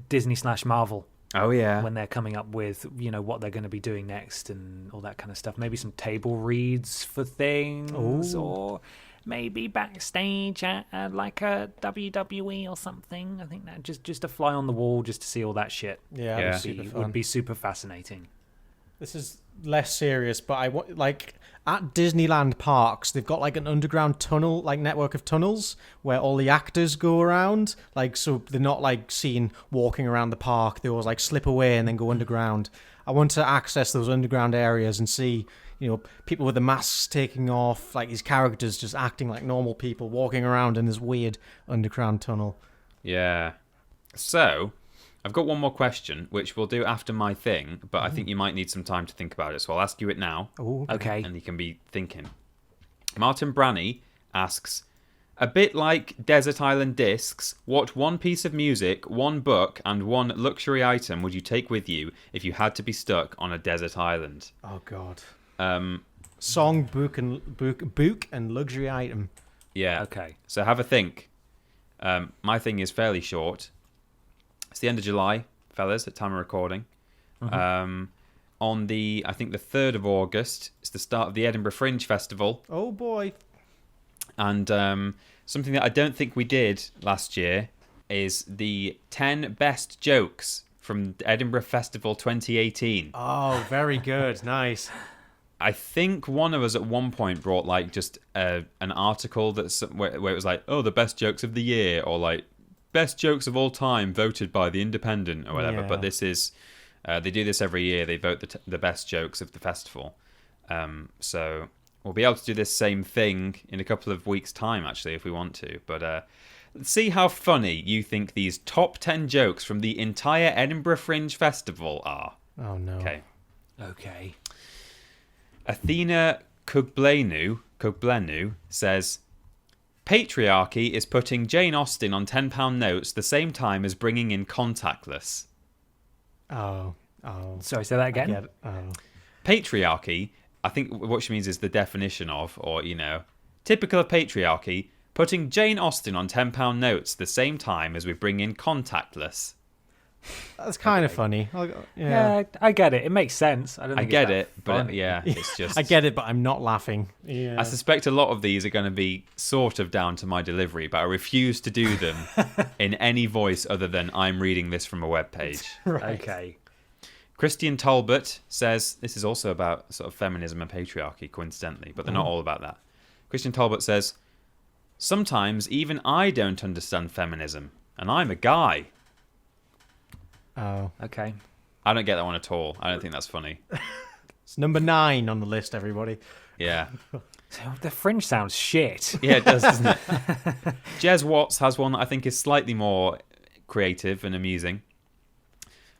Disney/Marvel. Oh yeah. When they're coming up with, you know, what they're going to be doing next and all that kind of stuff. Maybe some table reads for things. Ooh. Or maybe backstage at like a WWE or something. I think that just a fly on the wall just to see all that shit. Yeah, Yeah. Would be super fun. Would be super fascinating. This is less serious, but I want, like, at Disneyland parks, they've got like an underground tunnel, like network of tunnels where all the actors go around. Like, so they're not like seen walking around the park. They always like slip away and then go underground. I want to access those underground areas and see, you know, people with the masks taking off, like these characters just acting like normal people walking around in this weird underground tunnel. Yeah. So, I've got one more question, which we'll do after my thing, but I think you might need some time to think about it, so I'll ask you it now. Oh, Okay. And you can be thinking. Martin Branny asks, a bit like Desert Island Discs, what one piece of music, one book, and one luxury item would you take with you if you had to be stuck on a desert island? Oh God. Um, Song, book, and luxury item. yeah. Okay. So have a think. My thing is fairly short. It's the end of July, fellas, at time of recording. on I think the 3rd of August. It's the start of the Edinburgh Fringe Festival. Oh boy. And something that I don't think we did last year is the 10 best jokes from Edinburgh Festival 2018. Oh, very good. Nice. I think one of us at one point brought like just an article where it was like, oh, the best jokes of the year, or like best jokes of all time voted by the Independent or whatever. Yeah. But this is they do this every year. They vote the best jokes of the festival. So we'll be able to do this same thing in a couple of weeks' time, actually, if we want to. But let's see how funny you think these top 10 jokes from the entire Edinburgh Fringe Festival are. Oh no. Okay. Athena Kugblenu says, patriarchy is putting Jane Austen on £10 notes the same time as bringing in contactless. Oh. Sorry, say that again. Yeah. Oh. Patriarchy, I think what she means is the definition of, or, typical of patriarchy, putting Jane Austen on £10 notes the same time as we bring in contactless. That's kind of funny. Yeah, I get it. It makes sense. I get it, but it's just... I get it, but I'm not laughing. Yeah. I suspect a lot of these are going to be sort of down to my delivery, but I refuse to do them in any voice other than I'm reading this from a webpage. Right. Okay. Christian Talbot says, this is also about sort of feminism and patriarchy, coincidentally, but they're not all about that. Christian Talbot says, sometimes even I don't understand feminism, and I'm a guy. Oh. Okay. I don't get that one at all. I don't think that's funny. It's number 9 on the list, everybody. Yeah. The Fringe sounds shit. Yeah, it does, doesn't it? Jez Watts has one that I think is slightly more creative and amusing.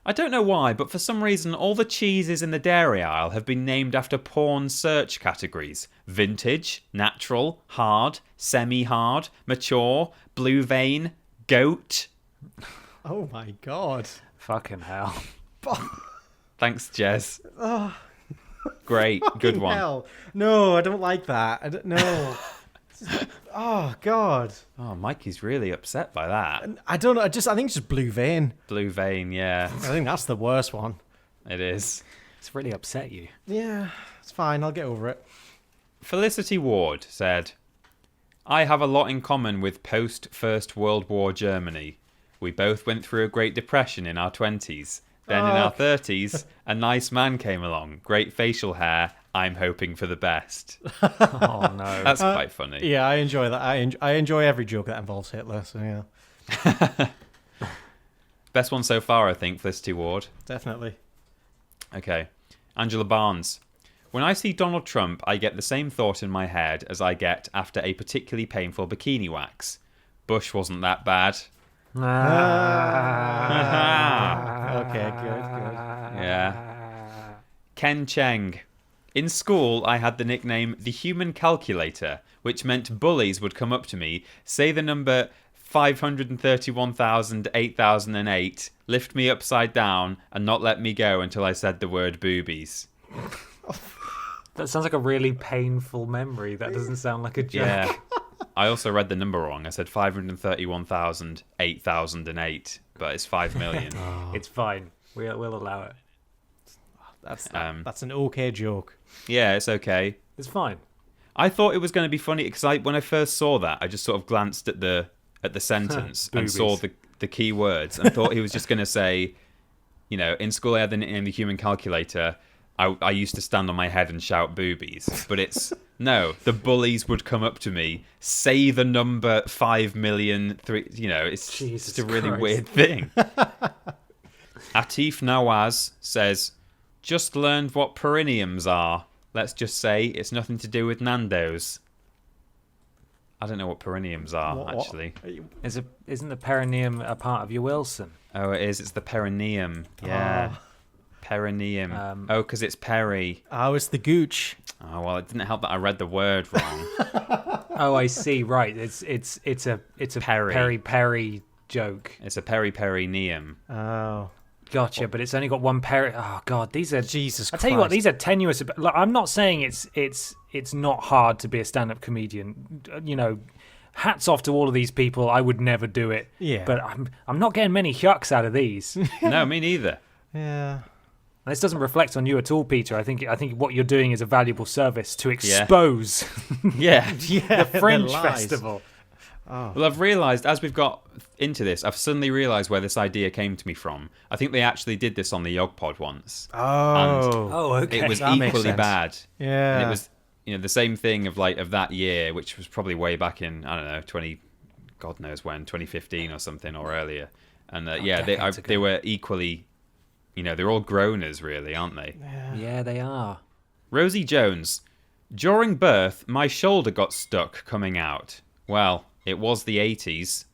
I don't know why, but for some reason all the cheeses in the dairy aisle have been named after porn search categories. Vintage, natural, hard, semi-hard, mature, blue vein, goat. Oh my god. Fucking hell. Thanks, Jez. Great, good one. Hell. No, I don't like that. No. Oh god. Oh, Mikey's really upset by that. I don't know. I think it's just blue vein. Blue vein, yeah, I think that's the worst one. it is. It's really upset you. Yeah, it's fine. I'll get over it. Felicity Ward said, I have a lot in common with post-First World War Germany. We both went through a Great Depression in our 20s. Then in our 30s, a nice man came along. Great facial hair. I'm hoping for the best. Oh, no. That's quite funny. Yeah, I enjoy that. I enjoy every joke that involves Hitler. So yeah, Best one so far, I think, Felicity Ward. definitely. Okay. Angela Barnes. When I see Donald Trump, I get the same thought in my head as I get after a particularly painful bikini wax. Bush wasn't that bad. Okay, good. Yeah. Ken Cheng. In school, I had the nickname the Human Calculator, which meant bullies would come up to me, say the number 531,008,008, lift me upside down, and not let me go until I said the word boobies. That sounds like a really painful memory. That doesn't sound like a joke. Yeah. I also read the number wrong. I said 531,008,008, but it's 5 million. It's fine. We'll allow it. That's an okay joke. Yeah, it's okay. It's fine. I thought it was going to be funny because when I first saw that, I just sort of glanced at the sentence and saw the key words and thought he was just going to say, in school I had the nickname the Human Calculator. I used to stand on my head and shout boobies, but it's no. The bullies would come up to me, say the number 5,000,003. It's just a really weird thing. Atif Nawaz says, "Just learned what perineums are. Let's just say it's nothing to do with Nando's." I don't know what perineums are actually. Isn't the perineum a part of your Wilson? Oh, it is. It's the perineum. Yeah. Perineum. Because it's peri. Oh, it's the gooch. Oh well, it didn't help that I read the word wrong. Oh, I see. Right, it's a peri joke. It's a perineum. Oh, gotcha. But it's only got one peri. Oh God, these are Jesus. I tell you what, these are tenuous. Look, I'm not saying it's not hard to be a stand-up comedian. Hats off to all of these people. I would never do it. Yeah. But I'm not getting many yucks out of these. No, me neither. Yeah. And this doesn't reflect on you at all, Peter. I think what you're doing is a valuable service to expose Yeah. the Fringe lies. Festival. Well, I've realised, as we've got into this, I've suddenly realised where this idea came to me from. I think they actually did this on the Yog Pod once. Oh. Okay. It was That makes equally sense. bad. Yeah. And it was, the same thing of that year, which was probably way back in, I don't know, God knows when, 2015 or something, or earlier. And decades ago. they were equally, they're all groaners, really, aren't they? Yeah, they are. Rosie Jones. During birth, my shoulder got stuck coming out. Well, it was the 80s.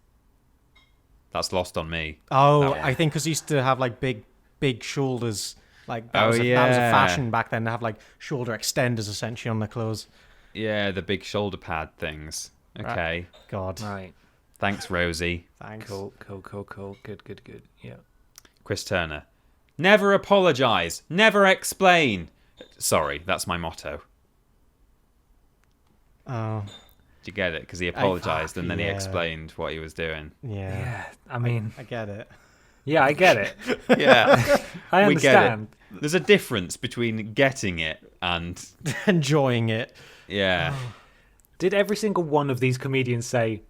That's lost on me. Oh, I think because he used to have like big shoulders. Like that was a fashion back then to have like shoulder extenders essentially on the clothes. Yeah, the big shoulder pad things. Okay. God. Right. Thanks, Rosie. Thanks. Cool. Good. Yeah. Chris Turner. Never apologise. Never explain. Sorry, that's my motto. Oh. Did you get it? Because he apologised and then he yeah. explained what he was doing. Yeah. Yeah. I mean, I get it. yeah, I get it. Yeah. I We get understand. it. There's a difference between getting it and... Enjoying it. Yeah. Did every single one of these comedians say,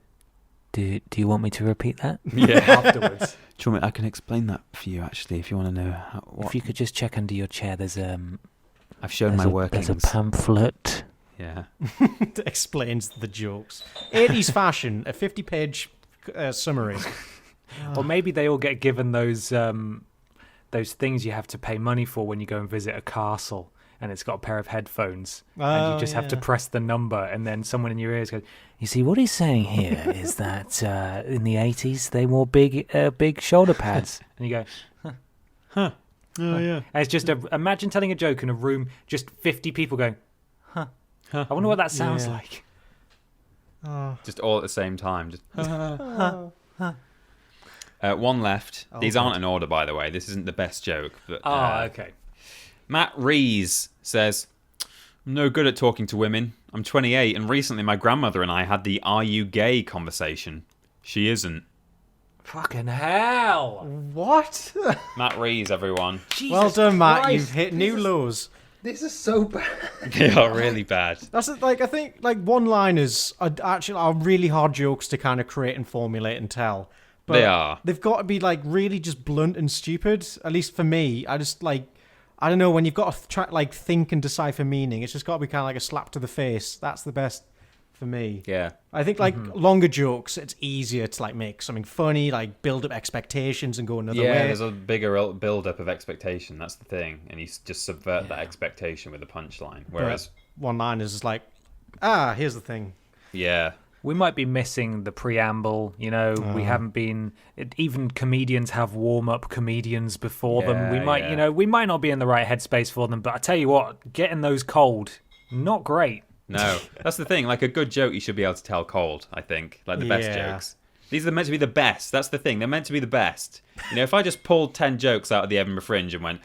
Do you want me to repeat that? Yeah. Afterwards. Do you want me, I can explain that for you, actually, if you want to know what... If you could just check under your chair, there's I've shown my workings. There's a pamphlet. Yeah. Explains the jokes. 80s fashion, a 50-page summary. Or maybe they all get given those things you have to pay money for when you go and visit a castle, and it's got a pair of headphones, and you just have to press the number, and then someone in your ears goes, "You see, what he's saying here is that in the 80s they wore big shoulder pads," and you go, "Huh." Oh, yeah. And it's just imagine telling a joke in a room, just 50 people going, "Huh." I wonder what that sounds Yeah. like. Oh. Just all at the same time. Just... one left. Oh, These God. aren't in order, by the way. This isn't the best joke. But, Okay. Matt Rees says, I'm no good at talking to women. I'm 28, and recently my grandmother and I had the "Are you gay?" conversation. She isn't. Fucking hell. What? Matt Rees, everyone. Jesus Well done, Matt. Christ. You've hit new lows. This is so bad. They are really bad. That's like, I think like one-liners are really hard jokes to kind of create and formulate and tell. But They are. They've got to be like really just blunt and stupid. At least for me, I don't know, when you've got to try like think and decipher meaning, it's just got to be kind of like a slap to the face. That's the best for me. Yeah. I think like longer jokes, it's easier to like make something funny, like build up expectations and go another Yeah, way. there's a bigger build-up of expectation. That's the thing. And you just subvert that expectation with a punchline. Whereas, one-liners is like, here's the thing. yeah. We might be missing the preamble, we haven't been... Even comedians have warm-up comedians before them. We might, yeah. we might not be in the right headspace for them, but I tell you what, getting those cold, not great. No, that's the thing. Like a good joke, you should be able to tell cold, I think. Like the best Yeah. jokes. These are meant to be the best. That's the thing. They're meant to be the best. If I just pulled 10 jokes out of the Edinburgh Fringe and went,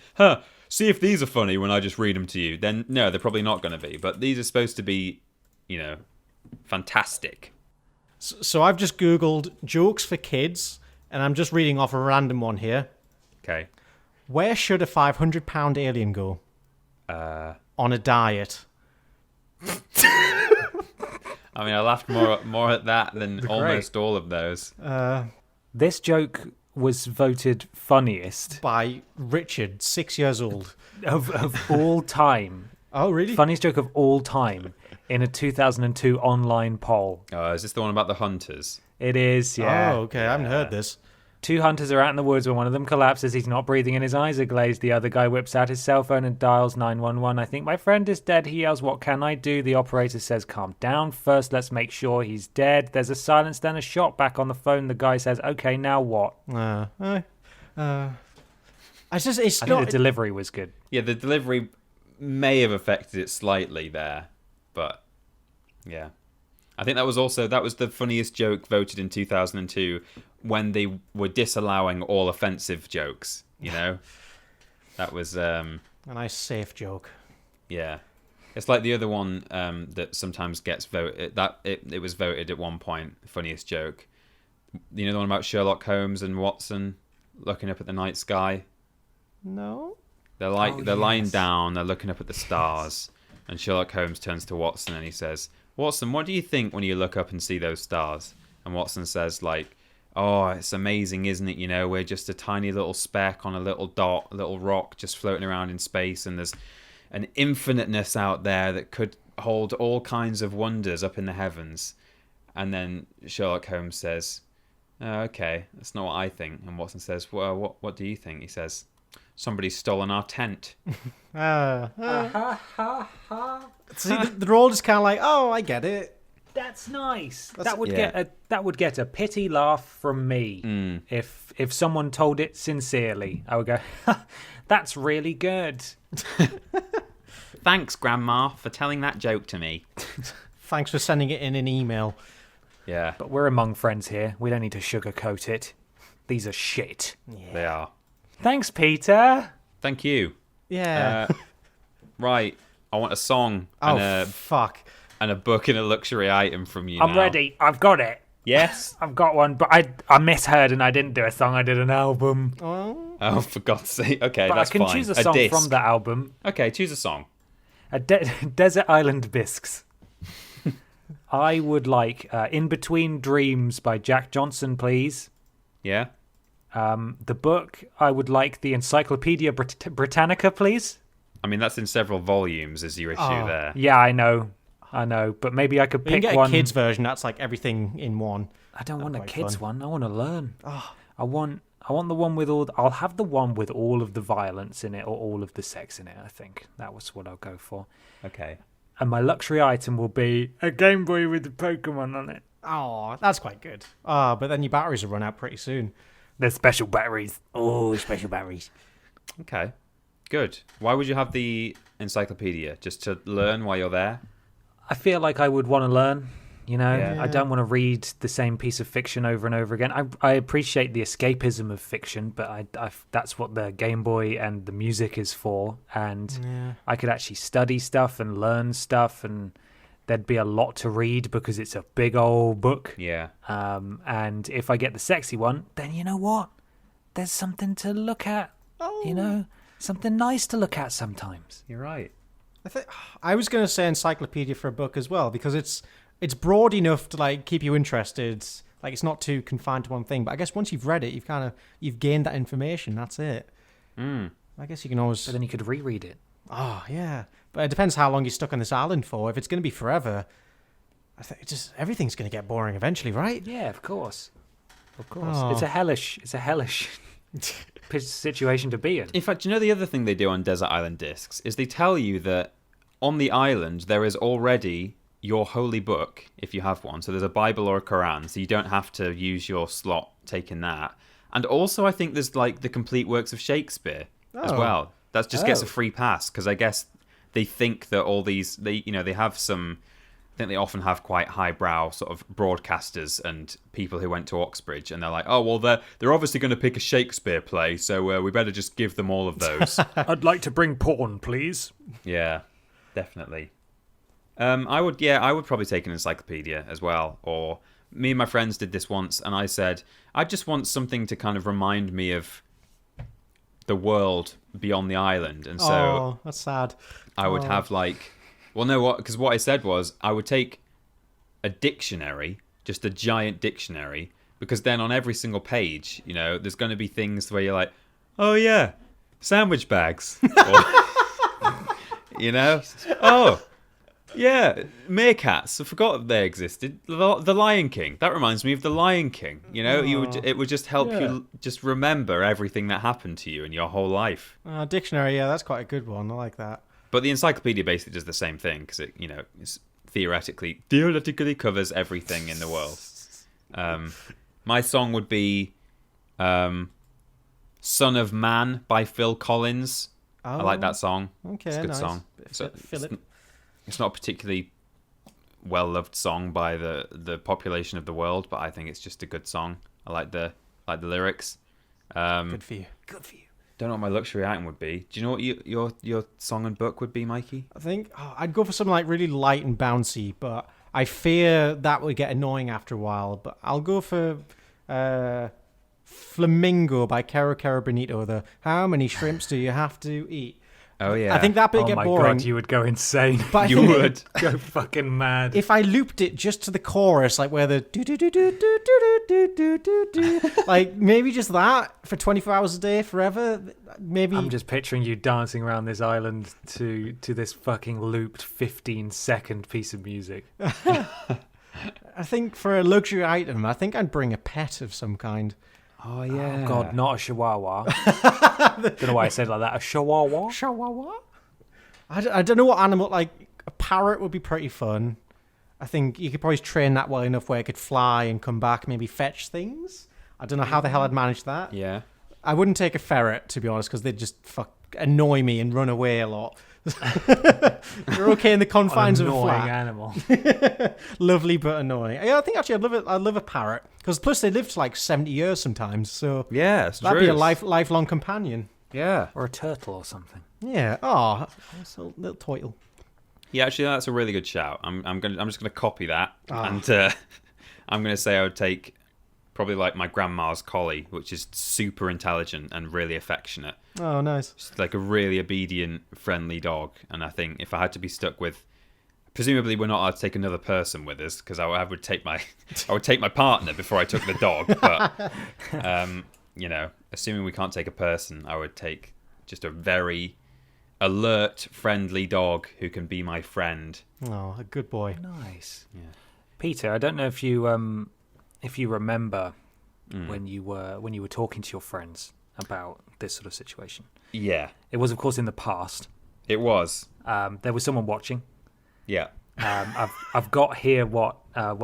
see if these are funny when I just read them to you, then no, they're probably not going to be. But these are supposed to be, fantastic. So I've just Googled jokes for kids, and I'm just reading off a random one here. Okay. Where should a 500-pound alien go? On a diet. I mean, I laughed more at that than almost all of those. This joke was voted funniest By Richard, 6 years old. of all time. Oh, really? Funniest joke of all time in a 2002 online poll. Is this the one about the hunters? It is, yeah. Oh, okay. I haven't heard this. Two hunters are out in the woods when one of them collapses. He's not breathing and his eyes are glazed. The other guy whips out his cell phone and dials 911. I think my friend is dead. He yells, "What can I do?" The operator says, "Calm down. First, let's make sure he's dead." There's a silence, then a shot back on the phone. The guy says, "Okay, now what?" It's just, it's I not... think the delivery was good. Yeah, the delivery may have affected it slightly there, but yeah. I think that was the funniest joke voted in 2002 when they were disallowing all offensive jokes, That was a nice safe joke. yeah. It's like the other one that sometimes gets voted. It was voted at one point funniest joke. The one about Sherlock Holmes and Watson looking up at the night sky. No? They're lying down. They're looking up at the stars, and Sherlock Holmes turns to Watson and he says, "Watson, what do you think when you look up and see those stars?" And Watson says, like, "Oh, it's amazing, isn't it? You know, we're just a tiny little speck on a little dot, a little rock just floating around in space, and there's an infiniteness out there that could hold all kinds of wonders up in the heavens." And then Sherlock Holmes says, "Oh, okay, that's not what I think." And Watson says, "Well, what do you think?" He says, "Somebody's stolen our tent." See, they're all just kind of like, "Oh, I get it." That's nice. That's- That would get a pity laugh from me if someone told it sincerely. I would go, "That's really good." Thanks, Grandma, for telling that joke to me. Thanks for sending it in an email. Yeah, But we're among friends here. We don't need to sugarcoat it. These are shit. they are. Thanks, Peter. Thank you. Yeah. Right, I want a song Fuck. and a book and a luxury item from you. I'm now. ready. I've got it. Yes. I've got one, but I misheard and I didn't do a song. I did an album. Oh, for God's sake. Okay, But that's I can fine. choose a song disc. from the album. Okay, choose a song. Desert Island Bisques. I would like In Between Dreams by Jack Johnson, please. Yeah. The book, I would like the Encyclopedia Britannica, please. I mean, that's in several volumes as your issue there. Yeah, I know. But maybe I could You can pick get one. a kid's version. That's like everything in one. I don't want a quite kids fun. one. I want to learn. I want the one with all. I'll have the one with all of the violence in it or all of the sex in it. I think that was what I'll go for. Okay. And my luxury item will be a Game Boy with the Pokemon on it. Oh, that's quite good. But then your batteries will run out pretty soon. They're special batteries. Oh, special batteries. Okay. Good. Why would you have the encyclopedia? Just to learn while you're there? I feel like I would want to learn. You know, Yeah. I don't want to read the same piece of fiction over and over again. I appreciate the escapism of fiction, but I that's what the Game Boy and the music is for. And I could actually study stuff and learn stuff, and there'd be a lot to read because it's a big old book. Yeah. And if I get the sexy one, then you know what? There's something to look at. You know, something nice to look at sometimes. You're right. I was going to say encyclopedia for a book as well because it's broad enough to like keep you interested. Like it's not too confined to one thing. But I guess once you've read it, you've gained that information. That's it. I guess you can always. But then you could reread it. Oh yeah, but it depends how long you're stuck on this island for. If it's going to be forever, I think everything's going to get boring eventually, right? Yeah, of course. Of course. Oh. It's a hellish situation to be in. In fact, you know the other thing they do on Desert Island Discs is they tell you that on the island there is already your holy book, if you have one. So there's a Bible or a Quran, so you don't have to use your slot taking that. And also I think there's like the complete works of Shakespeare as well. That just gets a free pass because I guess they think that all these, they have some, I think they often have quite highbrow sort of broadcasters and people who went to Oxbridge, and they're like, oh, well, they're obviously going to pick a Shakespeare play, so we better just give them all of those. I'd like to bring porn, please. Yeah, definitely. I would probably take an encyclopedia as well. Or me and my friends did this once, and I said, I just want something to kind of remind me of the world beyond the island. And so that's sad. I would have like, well, no, what? Because what I said was I would take a dictionary, just a giant dictionary, because then on every single page, there's going to be things where you're like, oh yeah, sandwich bags, or, oh. Yeah, meerkats. I forgot they existed. The Lion King. That reminds me of the Lion King. It would just help you just remember everything that happened to you in your whole life. Dictionary, yeah, that's quite a good one. I like that. But the encyclopedia basically does the same thing because it, it's theoretically covers everything in the world. My song would be "Son of Man" by Phil Collins. I like that song. Okay, it's a good nice. song. It's not a particularly well-loved song by the population of the world, but I think it's just a good song. I like the lyrics. Good for you. Don't know what my luxury item would be. Do you know what your song and book would be, Mikey? I think I'd go for something like really light and bouncy, but I fear that would get annoying after a while. But I'll go for Flamingo by Caro Caro Bonito. The how many shrimps do you have to eat? Oh, yeah. I think that bit Oh get my boring. god, you would go insane. But I You think would. Go fucking mad. if I looped it just to the chorus, like where the do do do do do do do do do do, like maybe just that for 24 hours a day forever. Maybe I'm just picturing you dancing around this island to this fucking looped 15-second piece of music. I think for a luxury item, I think I'd bring a pet of some kind. Oh, yeah. Oh god, not a chihuahua. Don't know why I said it like that. A chihuahua? Chihuahua? I don't know what animal, like a parrot would be pretty fun. I think you could probably train that well enough where it could fly and come back, maybe fetch things. I don't know how the hell I'd manage that. Yeah. I wouldn't take a ferret, to be honest, because they'd just annoy me and run away a lot. You're okay in the confines of a Annoying flat. animal. Lovely but annoying. Yeah, I think actually I'd love a parrot. Because plus they live to like 70 years sometimes, so Yeah, it's that'd true. be a lifelong companion. Yeah. Or a turtle or something. Yeah. Oh, it's a little turtle. Yeah, actually, that's a really good shout. I'm just gonna copy that, Ah. and I'm gonna say I would take probably like my grandma's collie, which is super intelligent and really affectionate. Oh, nice. It's like a really obedient, friendly dog. And I think if I had to be stuck with, presumably we're not allowed to take another person with us because I would take my partner before I took the dog. But assuming we can't take a person, I would take just a very alert, friendly dog who can be my friend. Oh, a good boy. Nice. Yeah. Peter, I don't know if you remember when you were talking to your friends about this sort of situation. Yeah, It was, of course, in the past. it was. There was someone watching. Yeah. I've got here what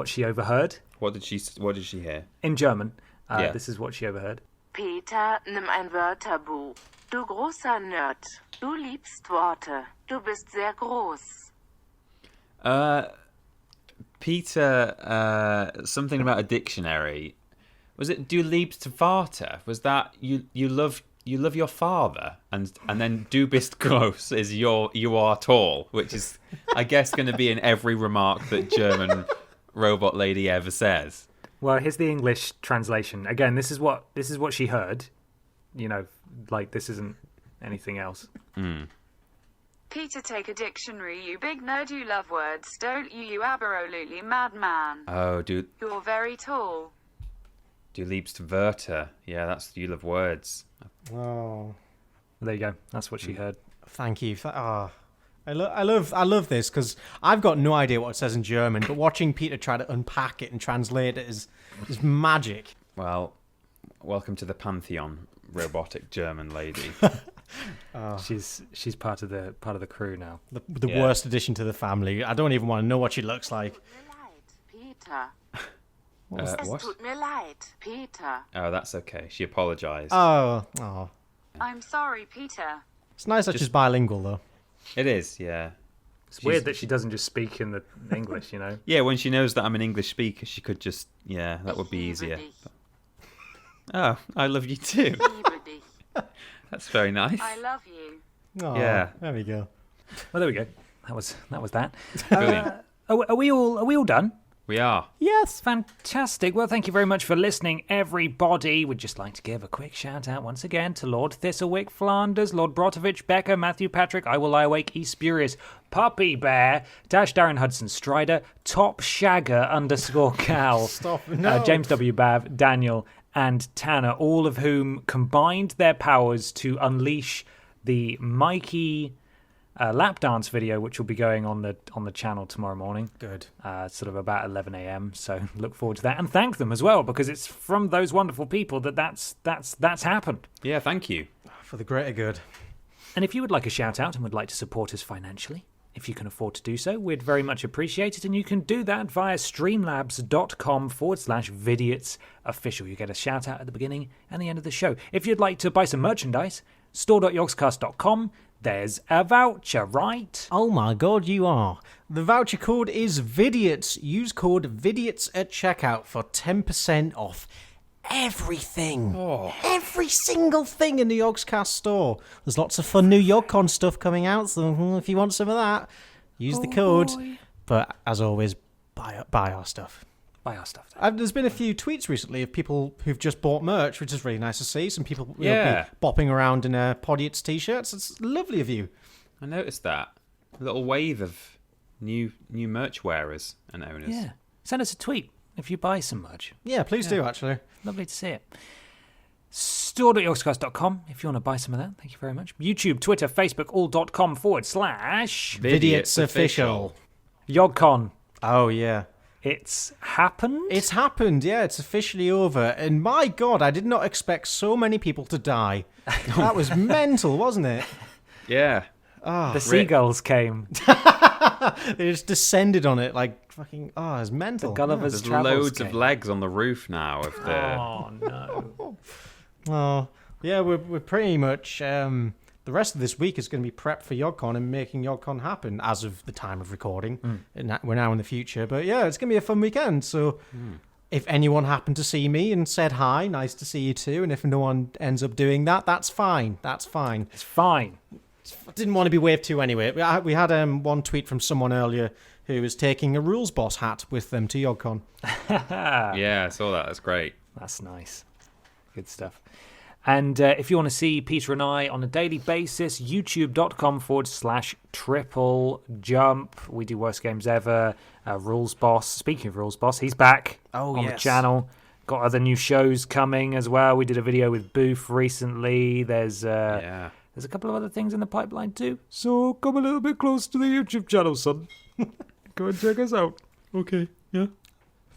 she overheard What did she hear? in German. Yeah. This is what she overheard. Peter, nimm ein Wörterbuch. Du großer Nerd. Du liebst Worte. Du bist sehr groß. Peter, something about a dictionary. Was it Du liebst Vater? Was that you love your father? And then Du bist groß is you are tall, which is I guess going to be in every remark that German robot lady ever says. Well, here's the English translation. Again, this is what she heard. Like this isn't anything else. Peter, take a dictionary, you big nerd, you love words, don't you, you absolutely madman. Oh, You're very tall. Du liebst Wörter. Yeah, that's you love words. Oh, There you go. That's what she heard. thank you. I love this because I've got no idea what it says in German, but watching Peter try to unpack it and translate it is magic. Well, welcome to the pantheon, robotic German lady. She's part of the crew now. The Yeah. worst addition to the family. I don't even want to know what she looks like. Tut mir leid, Peter. Es What? tut mir leid, Peter. Oh, that's okay. She apologised. Oh, I'm sorry, Peter. it's nice that she's bilingual though. It is, yeah. It's weird that she doesn't just speak in the English, Yeah, when she knows that I'm an English speaker, she could just, that would be Ich easier. liebe dich. Oh, I love you too. Ich liebe dich. That's very nice. I love you. Oh, Yeah. There we go. Well, there we go. That was that. Brilliant. Are we all done? We are. Yes, fantastic. Well, thank you very much for listening, everybody. We'd just like to give a quick shout out once again to Lord Thistlewick, Flanders, Lord Brotovich, Becker, Matthew Patrick, I Will Lie Awake, E Spurious, Puppy Bear, Dash Darren Hudson Strider, Top Shagger _Cal, Stop. No. James W. Bav, Daniel, and Tanner, all of whom combined their powers to unleash the Mikey lap dance video, which will be going on the channel tomorrow morning. Good. Sort of about 11 a.m. So look forward to that and thank them as well because it's from those wonderful people that's happened. Yeah, thank you. For the greater good. And if you would like a shout out and would like to support us financially, if you can afford to do so, we'd very much appreciate it. And you can do that via streamlabs.com/Vidiots official. You get a shout out at the beginning and the end of the show. If you'd like to buy some merchandise, store.yogscast.com. There's a voucher, right? Oh my god, you are. The voucher code is Vidiots. Use code Vidiots at checkout for 10% off everything. Every single thing in the Yogscast store. There's lots of fun new YogCon stuff coming out, so if you want some of that, use the code. But as always, buy our stuff. Buy our stuff there. There's been a few tweets recently of people who've just bought merch, which is really nice to see. Some people will Yeah. be bopping around in Podiots t-shirts. It's lovely of you. I noticed that. A little wave of new merch wearers and owners. Yeah. Send us a tweet if you buy some merch. Yeah, please do, actually. Lovely to see it. Store.yogscast.com if you want to buy some of that. Thank you very much. YouTube, Twitter, Facebook, all.com/. Vidiots official. YogCon. Oh, yeah. It's happened? It's happened, yeah. It's officially over. And my God, I did not expect so many people to die. That was mental, wasn't it? Yeah. The seagulls came. They just descended on it like fucking... Oh, it's mental. Gulliver's There's Travels loads came. of legs on the roof now of the... Oh, no. Oh, yeah, we're pretty much... the rest of this week is going to be prep for YogCon and making YogCon happen as of the time of recording. And we're now in the future. But yeah, it's going to be a fun weekend. So if anyone happened to see me and said hi, nice to see you too. And if no one ends up doing that, that's fine. That's fine. It's fine. Didn't want to be waved to anyway. We had one tweet from someone earlier who was taking a Rules Boss hat with them to YogCon. Yeah, I saw that. That's great. That's nice. Good stuff. And if you want to see Peter and I on a daily basis, youtube.com/triple jump. We do Worst Games Ever. Rules Boss. Speaking of Rules Boss, he's back on the channel. Got other new shows coming as well. We did a video with Booth recently. There's a couple of other things in the pipeline too. So come a little bit close to the YouTube channel, son. Go and check us out. Okay, yeah.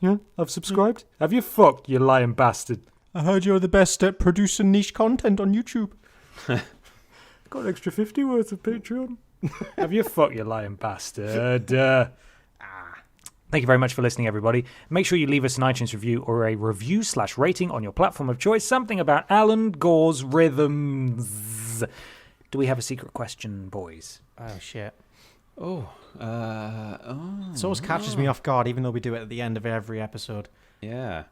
Yeah, I've subscribed. Have you fucked, you lying bastard? I heard you're the best at producing niche content on YouTube. Got an extra 50 worth of Patreon. Have you fucked, you lying bastard? Thank you very much for listening, everybody. Make sure you leave us an iTunes review or a review/rating on your platform of choice. Something about Alan Gore's rhythms. Do we have a secret question, boys? Oh, shit. It It always catches me off guard, even though we do it at the end of every episode. Yeah.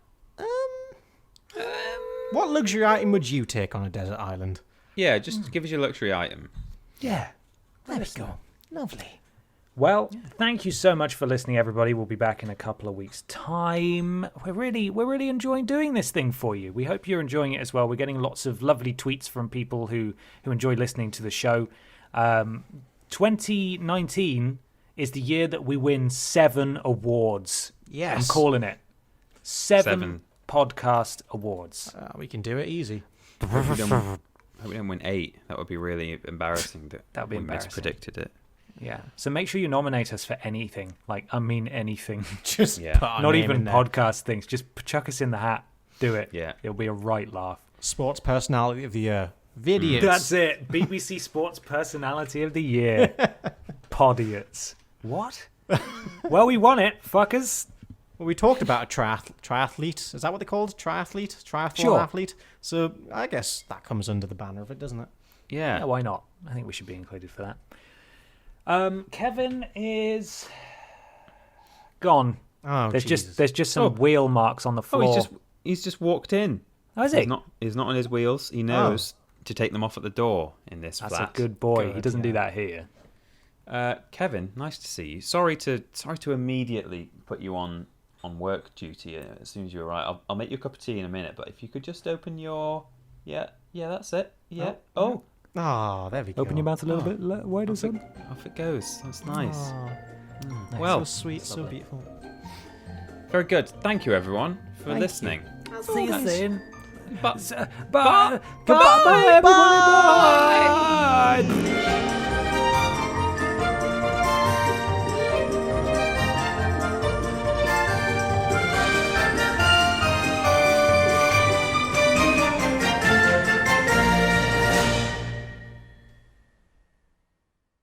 What luxury item would you take on a desert island? Yeah, just give us your luxury item. Yeah. There we go. Lovely. Well, thank you so much for listening, everybody. We'll be back in a couple of weeks' time. We're really enjoying doing this thing for you. We hope you're enjoying it as well. We're getting lots of lovely tweets from people who enjoy listening to the show. 2019 is the year that we win 7 awards. Yes. I'm calling it. 7 podcast awards. We can do it easy. I hope we don't win 8. That would be really embarrassing. That would be we embarrassing. mispredicted it. Yeah. So make sure you nominate us for anything. anything. Just Yeah. put our Not name even in there. podcast things. Just chuck us in the hat. Do it. Yeah. It'll be a right laugh. Sports Personality of the Year. Vidiots. That's it. BBC Sports Personality of the Year. Podiots. What? Well, we won it, fuckers. Well, we talked about a triathlete. Is that what they called? Triathlete? Triathlon Sure. athlete? So I guess that comes under the banner of it, doesn't it? Yeah, Yeah. why not? I think we should be included for that. Kevin is gone. Oh, There's Jesus. just some wheel marks on the Oh, floor. he's just walked in. Oh, is he? He's not on his wheels. He knows to take them off at the door in this That's flat. a good boy. He Good, doesn't do yeah. that here. Kevin, nice to see you. Sorry to immediately put you on work duty as soon as you arrive. I'll make you a cup of tea in a minute, but if you could just open your that's it. Yeah. Oh, Oh, there we go. Open your mouth a little bit wider, son. off it goes. That's nice. Oh, Well, so sweet, so beautiful. very good. Thank you, everyone, for listening. See you soon. But Bye. Goodbye, everybody. Bye.